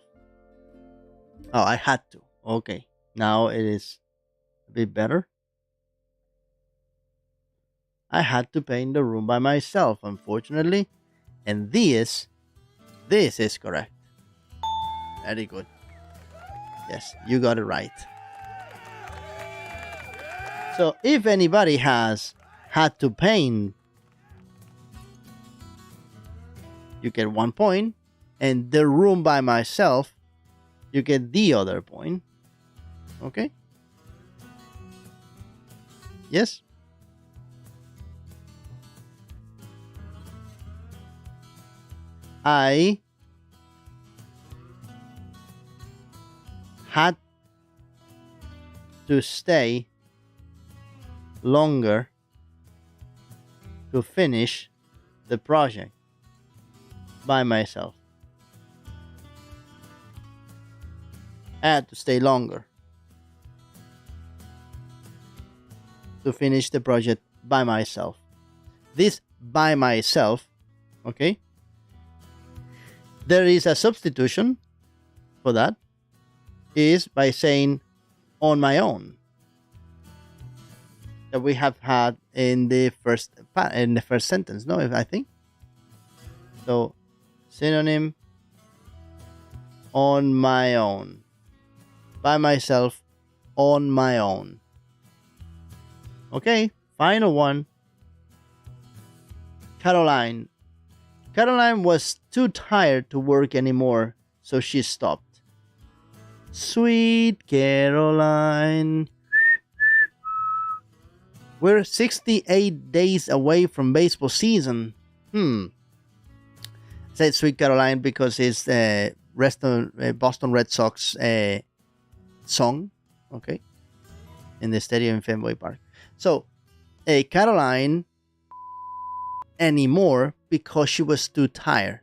Oh, I had to. Okay. Now it is a bit better. I had to paint the room by myself, unfortunately. And this is correct. Very good. Yes, you got it right. So if anybody has had to paint, you get 1 point. And the room by myself, you get the other point. Okay? Yes? I had to stay longer to finish the project by myself. I had to stay longer to finish the project by myself. This by myself, okay? There is a substitution for that, is by saying on my own, that we have had in the first sentence, no, I think. So synonym, on my own. By myself, on my own. Okay, final one. Caroline. Caroline was too tired to work anymore, so she stopped. Sweet Caroline. We're 68 days away from baseball season. I said Sweet Caroline because it's Boston Red Sox song, okay, in the stadium in Fenway Park. So, Caroline anymore because she was too tired.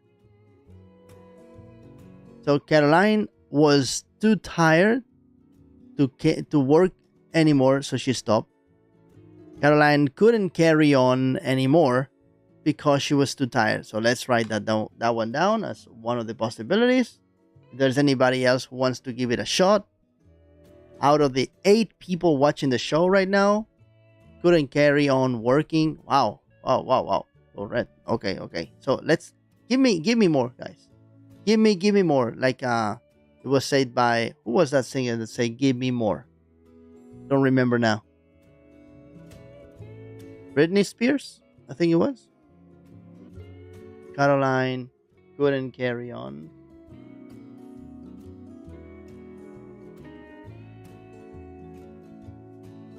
So Caroline was too tired to work anymore, so she stopped. Caroline couldn't carry on anymore because she was too tired. So let's write that one down as one of the possibilities. If there's anybody else who wants to give it a shot, out of the 8 people watching the show right now, couldn't carry on working. Wow. All right. Okay. So let's give me more, guys. Give me more. Like it was said by, who was that singer that said give me more? Don't remember now. Britney Spears, I think it was. Caroline couldn't carry on.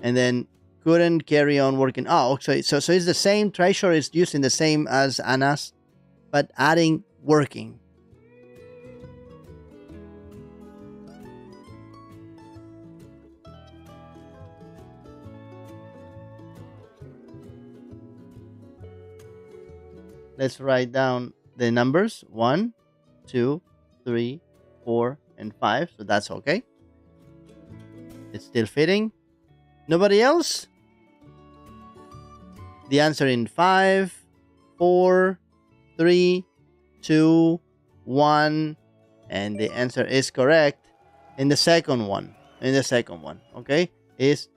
And then couldn't carry on working. Oh, okay. So it's the same. Treasure is using the same as Anna's, but adding working. Let's write down the numbers 1, 2, 3, 4, and 5. So that's okay. It's still fitting. Nobody else? The answer in 5, 4, 3, 2, 1. And the answer is correct in the second one. Okay? Is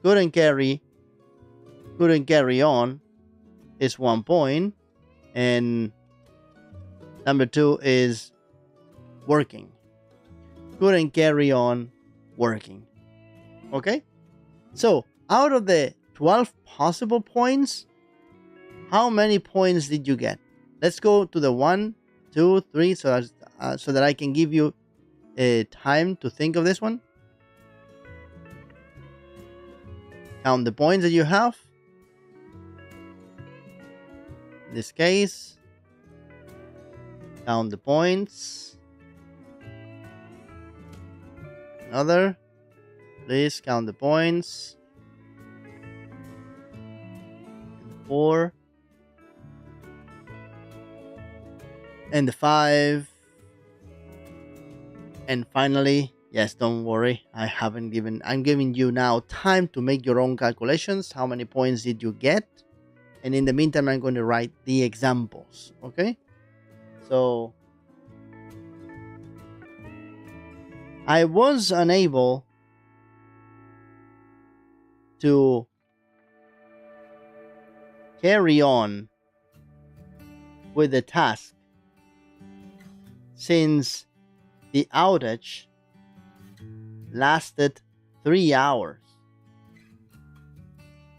couldn't carry on is 1 point. And number 2 is working. Couldn't carry on working. Okay? So, out of the 12 possible points, how many points did you get? Let's go to the 1, 2, 3, so that I can give you time to think of this one. Count the points that you have. In this case, count the points. Another. Please count the points. 4. And the 5. And finally, yes, don't worry. I'm giving you now time to make your own calculations. How many points did you get? And in the meantime, I'm going to write the examples. Okay? So, I was unable to carry on with the task since the outage lasted 3 hours.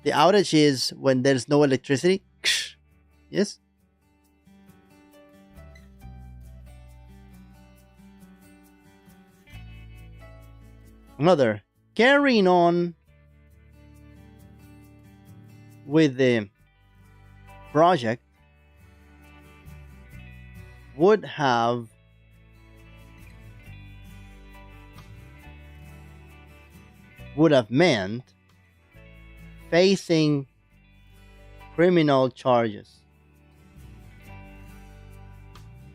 The outage is when there's no electricity. Yes? Another, carrying on with the project would have meant facing criminal charges.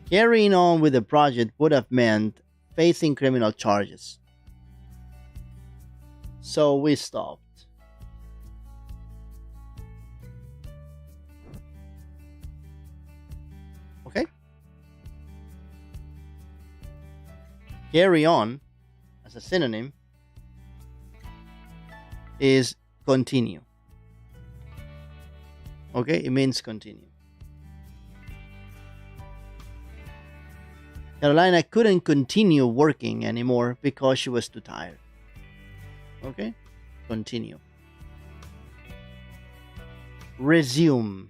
Carrying on with the project would have meant facing criminal charges. So we stopped. Okay? Carry on, as a synonym, is continue. Okay? It means continue. Carolina couldn't continue working anymore because she was too tired. Okay? Continue. Resume.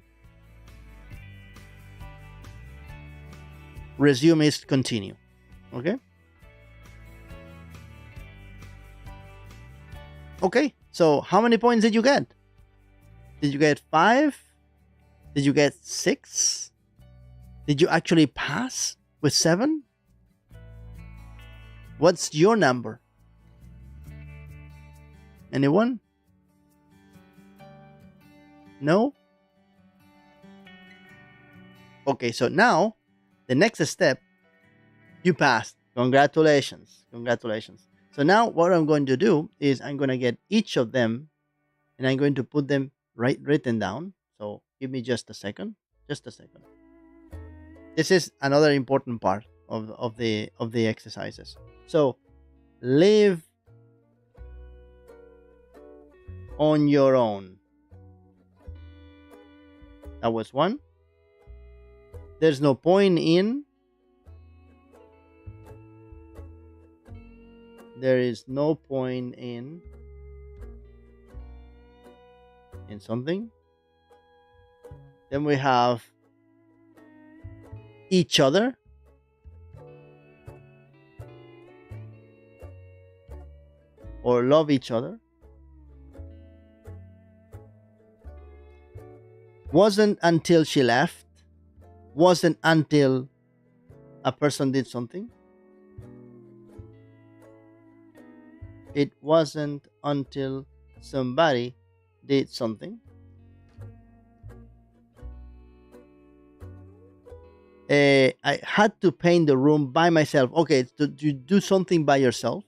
Resume is continue. Okay? Okay, so how many points did you get? Did you get 5? Did you get 6? Did you actually pass with 7? What's your number? Anyone? No? Okay, so now the next step, you passed. Congratulations. Congratulations. So now what I'm going to do is I'm going to get each of them and I'm going to put them written down. So give me just a second. Just a second. This is another important part of the exercises. So live on your own. That was 1. There's no point in There is no point in something. Then we have each other. Or love each other. Wasn't until she left. Wasn't until a person did something. It wasn't until somebody did something. I had to paint the room by myself. Okay, to do something by yourself.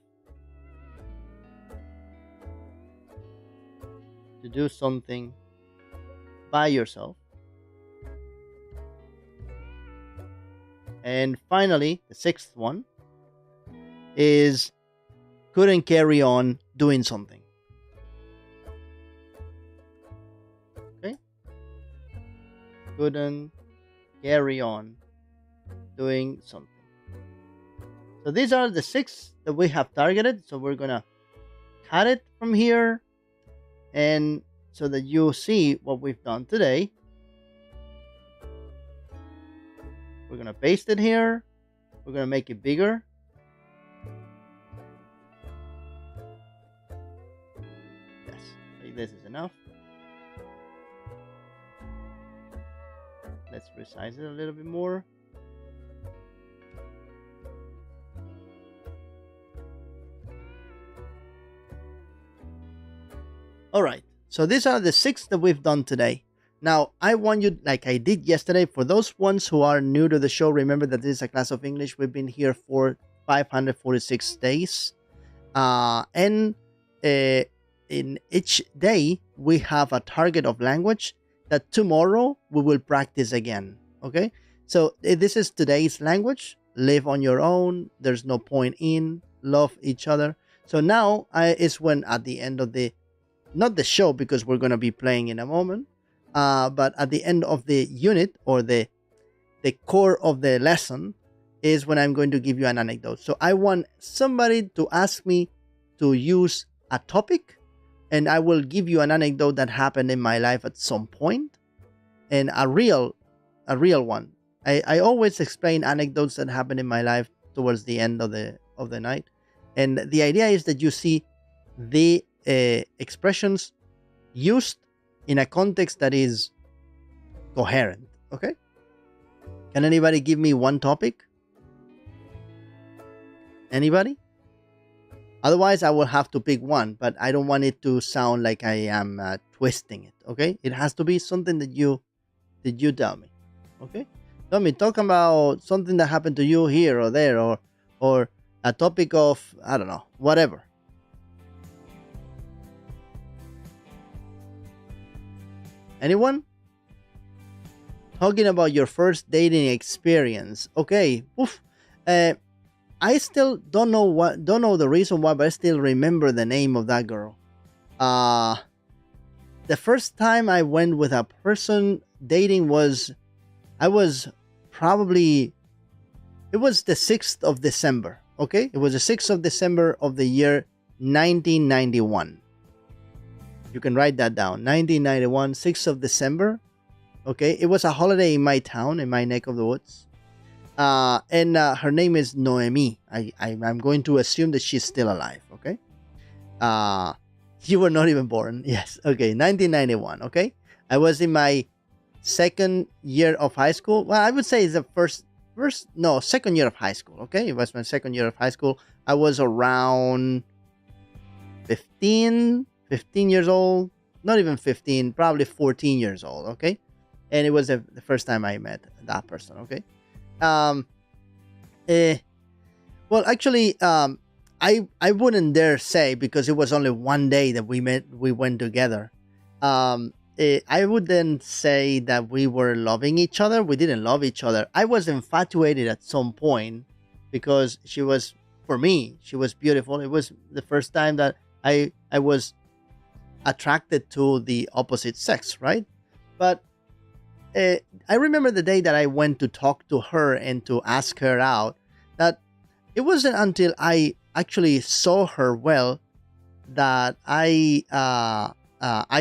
To do something by yourself. And finally, the sixth one is couldn't carry on doing something. Okay? Couldn't carry on doing something. So these are the 6 that we have targeted. So we're gonna cut it from here, and so that you see what we've done today. We're gonna paste it here. We're gonna make it bigger. Yes, I think this is enough. Let's resize it a little bit more. All right, so these are the 6 that we've done today. Now, I want you, like I did yesterday, for those ones who are new to the show, remember that this is a class of English. We've been here for 546 days. And in each day, we have a target of language that tomorrow we will practice again. Okay? So this is today's language. Live on your own. There's no point in. Love each other. So now is when at the end of the, not the show, because we're going to be playing in a moment, but at the end of the unit, or the core of the lesson, is when I'm going to give you an anecdote. So I want somebody to ask me to use a topic, and I will give you an anecdote that happened in my life at some point, and a real one. I always explain anecdotes that happen in my life towards the end of the night, and the idea is that you see the expressions used in a context that is coherent. Okay? Can anybody give me one topic? Anybody? Otherwise, I will have to pick one, but I don't want it to sound like I am twisting it. Okay? It has to be something that you tell me. Okay? Tell me, talk about something that happened to you here or there, or a topic of, I don't know, whatever. Anyone? Talking about your first dating experience. Okay. Oof. I still don't know the reason why, but I still remember the name of that girl. The first time I went with a person dating it was the 6th of December. Okay? It was the 6th of December of the year 1991. You can write that down. 1991, 6th of December. Okay, it was a holiday in my town, in my neck of the woods. And her name is Noemi. I'm going to assume that she's still alive. Okay. You were not even born. Yes. Okay. 1991. Okay. I was in my second year of high school. Well, I would say it's the second year of high school. Okay. It was my second year of high school. I was around 15 years old, not even 15, probably 14 years old. Okay. And it was the first time I met that person. Okay. Well, actually, I wouldn't dare say, because it was only one day that we went together. I wouldn't say that we were loving each other. We didn't love each other. I was infatuated at some point, because for me, she was beautiful. It was the first time that I was attracted to the opposite sex, right? But I remember the day that I went to talk to her and to ask her out, that it wasn't until I actually saw her well, that I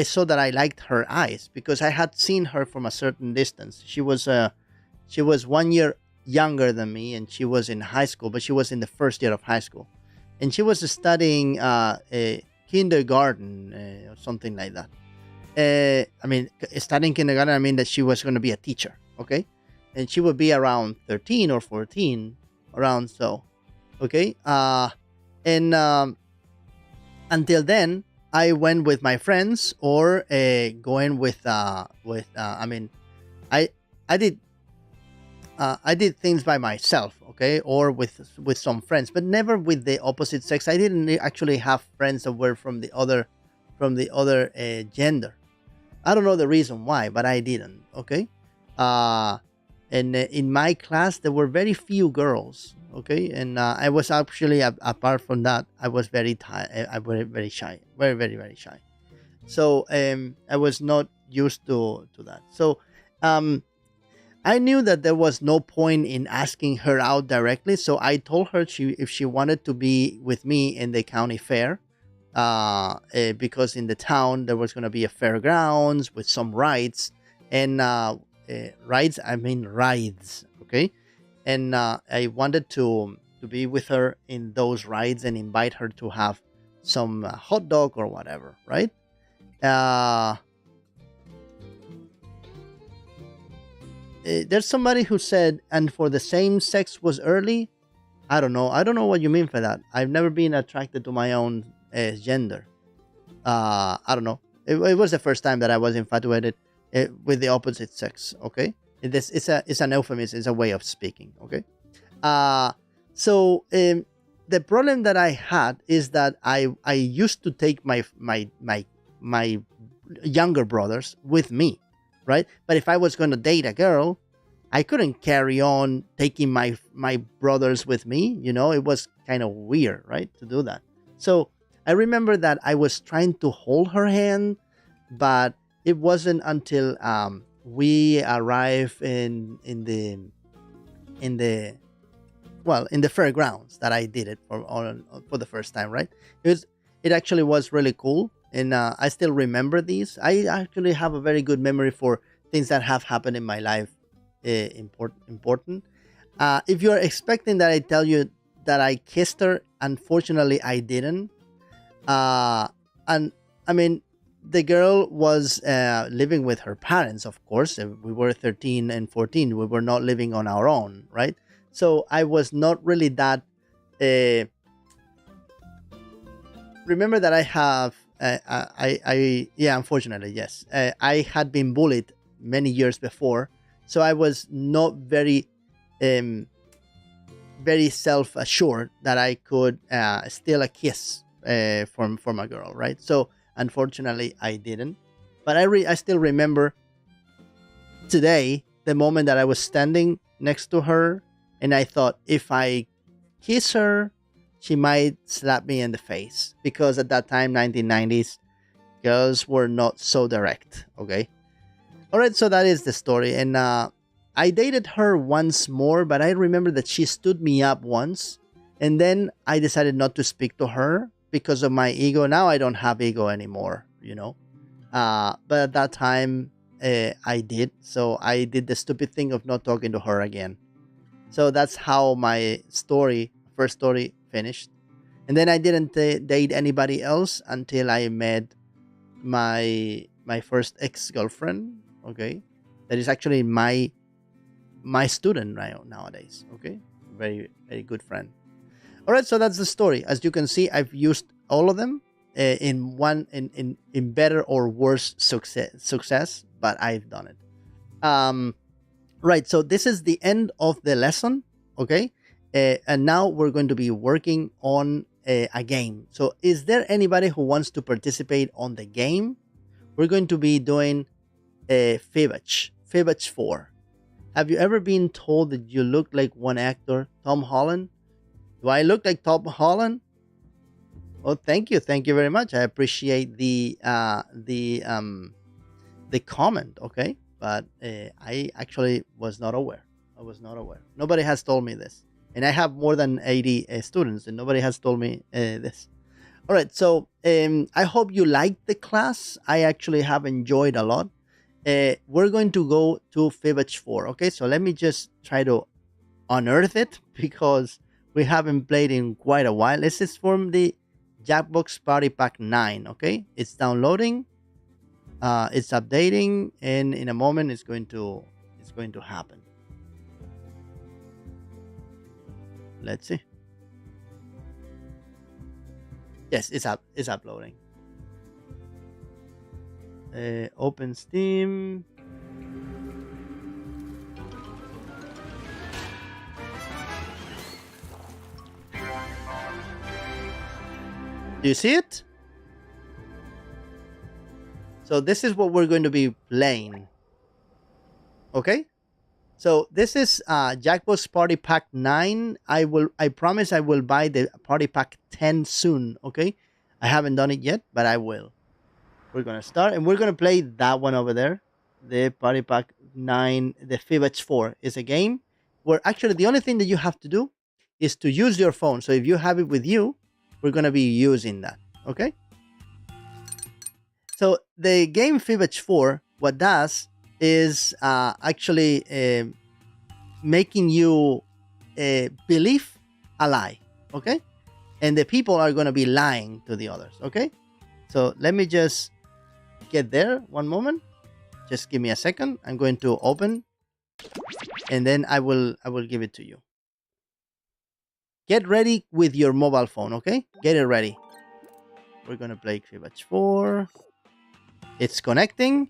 saw that I liked her eyes, because I had seen her from a certain distance. She was 1 year younger than me, and she was in high school, but she was in the first year of high school, and she was studying a kindergarten, or something like that. I mean, studying kindergarten, I mean that she was going to be a teacher, okay, and she would be around 13 or 14, around so, okay, and until then, I went with my friends, or going with I mean, I I did I did things by myself, okay, or with some friends, but never with the opposite sex. I didn't actually have friends that were from the other gender. I don't know the reason why, but I didn't. Okay, uh, and in my class there were very few girls. Okay, and I was actually, apart from that, I was I very very shy, very shy. So I was not used to that. So um, I knew that there was no point in asking her out directly. So I told her if she wanted to be with me in the county fair, because in the town there was going to be a fairgrounds with some rides, and rides, I mean rides, okay, and I wanted to be with her in those rides and invite her to have some hot dog or whatever, right? uh, there's somebody who said, and for the same sex was early. I don't know what you mean for that. I've never been attracted to my own gender. I don't know. It was the first time that I was infatuated with the opposite sex. Okay, it's an euphemism. It's a way of speaking. Okay. Uh, so the problem that I had is that I used to take my younger brothers with me, right? But if I was going to date a girl, I couldn't carry on taking my brothers with me. You know, it was kind of weird, right, to do that. So I remember that I was trying to hold her hand, but it wasn't until we arrived in the in the fairgrounds that I did it for the first time, right? It actually was really cool, and I still remember these. I actually have a very good memory for things that have happened in my life. Important. If you're expecting that I tell you that I kissed her, unfortunately I didn't. And I mean, the girl was living with her parents, of course. We were 13 and 14. We were not living on our own, right? So I was not really that. Remember that I have. Yeah, unfortunately, yes. I had been bullied many years before, so I was not um, very self assured that I could steal a kiss from a girl, right? So unfortunately, I didn't. But I still remember today the moment that I was standing next to her, and I thought, if I kiss her, she might slap me in the face, because at that time, 1990s, girls were not so direct. Okay, all right. So that is the story, and I dated her once more, but I remember that she stood me up once, and then I decided not to speak to her because of my ego. Now I don't have ego anymore, you know. But at that time, I did. So I did the stupid thing of not talking to her again. So that's how my first story, finished. And then I didn't date anybody else until I met my first ex girlfriend. Okay, that is actually my student right nowadays. Okay, very very good friend. All right, so that's the story. As you can see, I've used all of them in better or worse success, but I've done it. Um, right. So this is the end of the lesson. Okay, and now we're going to be working on a game. So, is there anybody who wants to participate on the game? We're going to be doing a Fibbage 4. Have you ever been told that you look like one actor, Tom Holland? Do I look like Tom Holland? Oh, thank you very much. I appreciate the comment. Okay, but I actually was not aware. I was not aware. Nobody has told me this. And I have more than 80 students, and nobody has told me this. All right, so I hope you liked the class. I actually have enjoyed a lot. We're going to go to Fibbage 4, okay? So let me just try to unearth it because we haven't played in quite a while. This is from the Jackbox Party Pack 9, okay? It's downloading, it's updating, and in a moment it's going to happen. Let's see. Yes, it's uploading. Open Steam. Do you see it? So this is what we're going to be playing. Okay? So this is Jackbox Party Pack 9. I promise I will buy the Party Pack 10 soon, okay? I haven't done it yet, but I will. We're going to start, and we're going to play that one over there. The Party Pack 9, the Fibbage 4 is a game where actually the only thing that you have to do is to use your phone. So if you have it with you, we're going to be using that, okay? So the game Fibbage 4, what does is actually making you believe a lie, okay? And the people are going to be lying to the others, okay? So let me just get there. One moment. Just give me a second. I'm going to open, and then I will give it to you. Get ready with your mobile phone, okay? Get it ready. We're going to play Fibbage 4. It's connecting.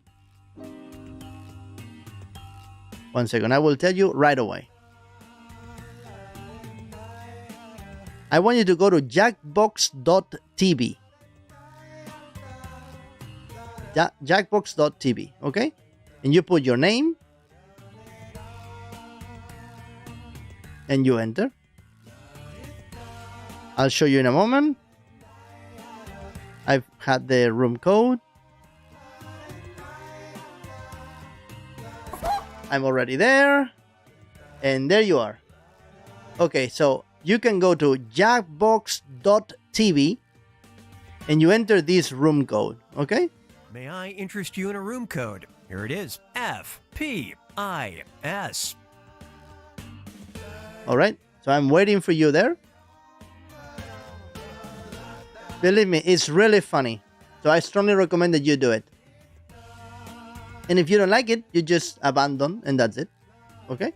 1 second. I will tell you right away. I want you to go to jackbox.tv. Jackbox.tv, okay? And you put your name. And you enter. I'll show you in a moment. I've had the room code. I'm already there. And there you are. Okay, so you can go to jackbox.tv and you enter this room code, okay? May I interest you in a room code? Here it is, FPIS. All right, so I'm waiting for you there. Believe me, it's really funny. So I strongly recommend that you do it. And if you don't like it, you just abandon and that's it. Okay?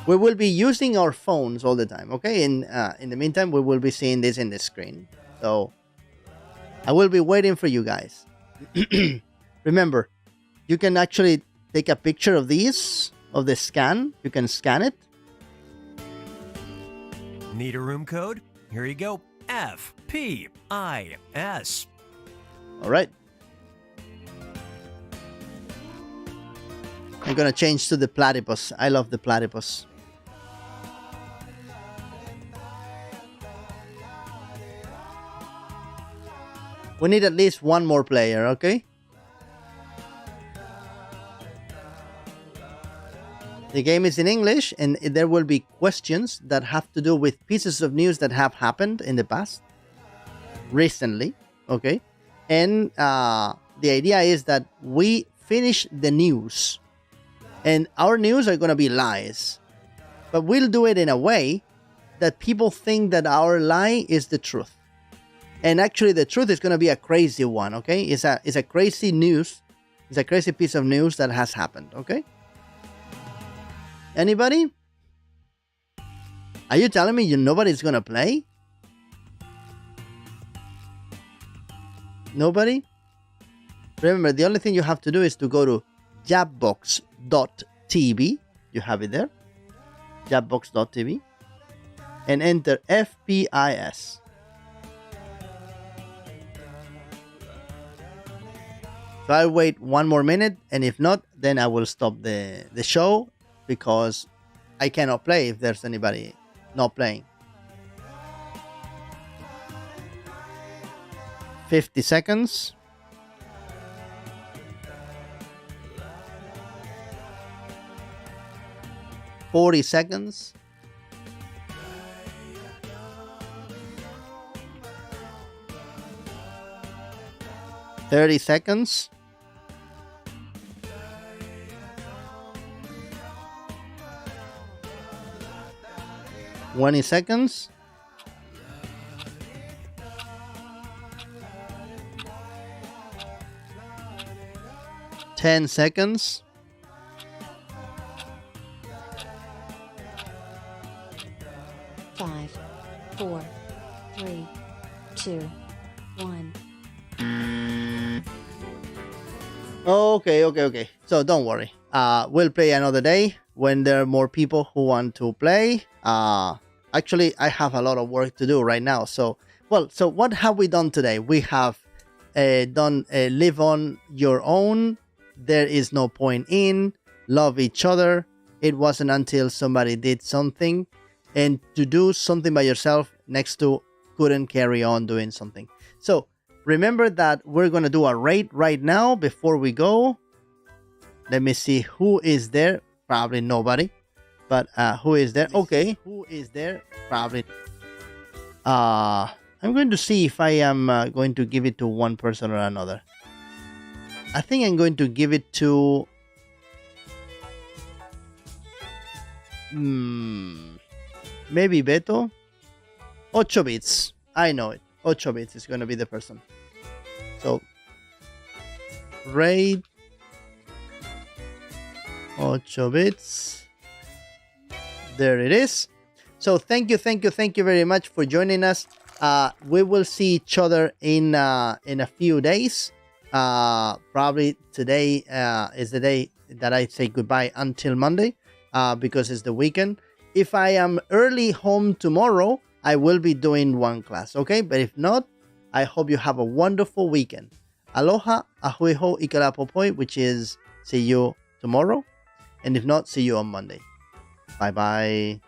We will be using our phones all the time, okay? In the meantime, we will be seeing this in the screen. So I will be waiting for you guys. Remember, you can actually take a picture of these, of the scan. You can scan it. Need a room code? Here you go, FPIS. All right. I'm going to change to the platypus. I love the platypus. We need at least one more player, okay? The game is in English, and there will be questions that have to do with pieces of news that have happened in the past, recently, okay? And the idea is that we finish the news, and our news are going to be lies, but we'll do it in a way that people think that our lie is the truth. And actually, the truth is going to be a crazy one, okay? It's a crazy news. It's a crazy piece of news that has happened, okay? Anybody? Are you telling me nobody's going to play? Nobody? Remember, the only thing you have to do is to go to jackbox.tv. You have it there. Jackbox.tv. And enter FPIS. So I'll wait one more minute, and if not, then I will stop the show because I cannot play if there's anybody not playing. 50 seconds. 40 seconds. 30 seconds. $20. 10 seconds. 5, 4, 3, 2, 1. Okay. So don't worry. We'll play another day when there are more people who want to play. Actually, I have a lot of work to do right now. So what have we done today? We have done live on your own. There is no point in. Love each other. It wasn't until somebody did something. And to do something by yourself next to couldn't carry on doing something. So remember that we're going to do a rate right now before we go. Let me see who is there. Probably nobody. But who is there? Okay. Who is there? Probably. I'm going to see if I am going to give it to one person or another. I think I'm going to give it to... maybe Beto. 8 bits. I know it. 8 bits is going to be the person. So, rate 8 bits. There it is. So thank you very much for joining us. We will see each other in a few days. Probably today is the day that I say goodbye until Monday, because it's the weekend. If I am early home tomorrow, I will be doing one class, okay? But if not, I hope you have a wonderful weekend. Aloha, ahui ho, ikalapopoi, which is see you tomorrow. And if not, see you on Monday. Bye-bye.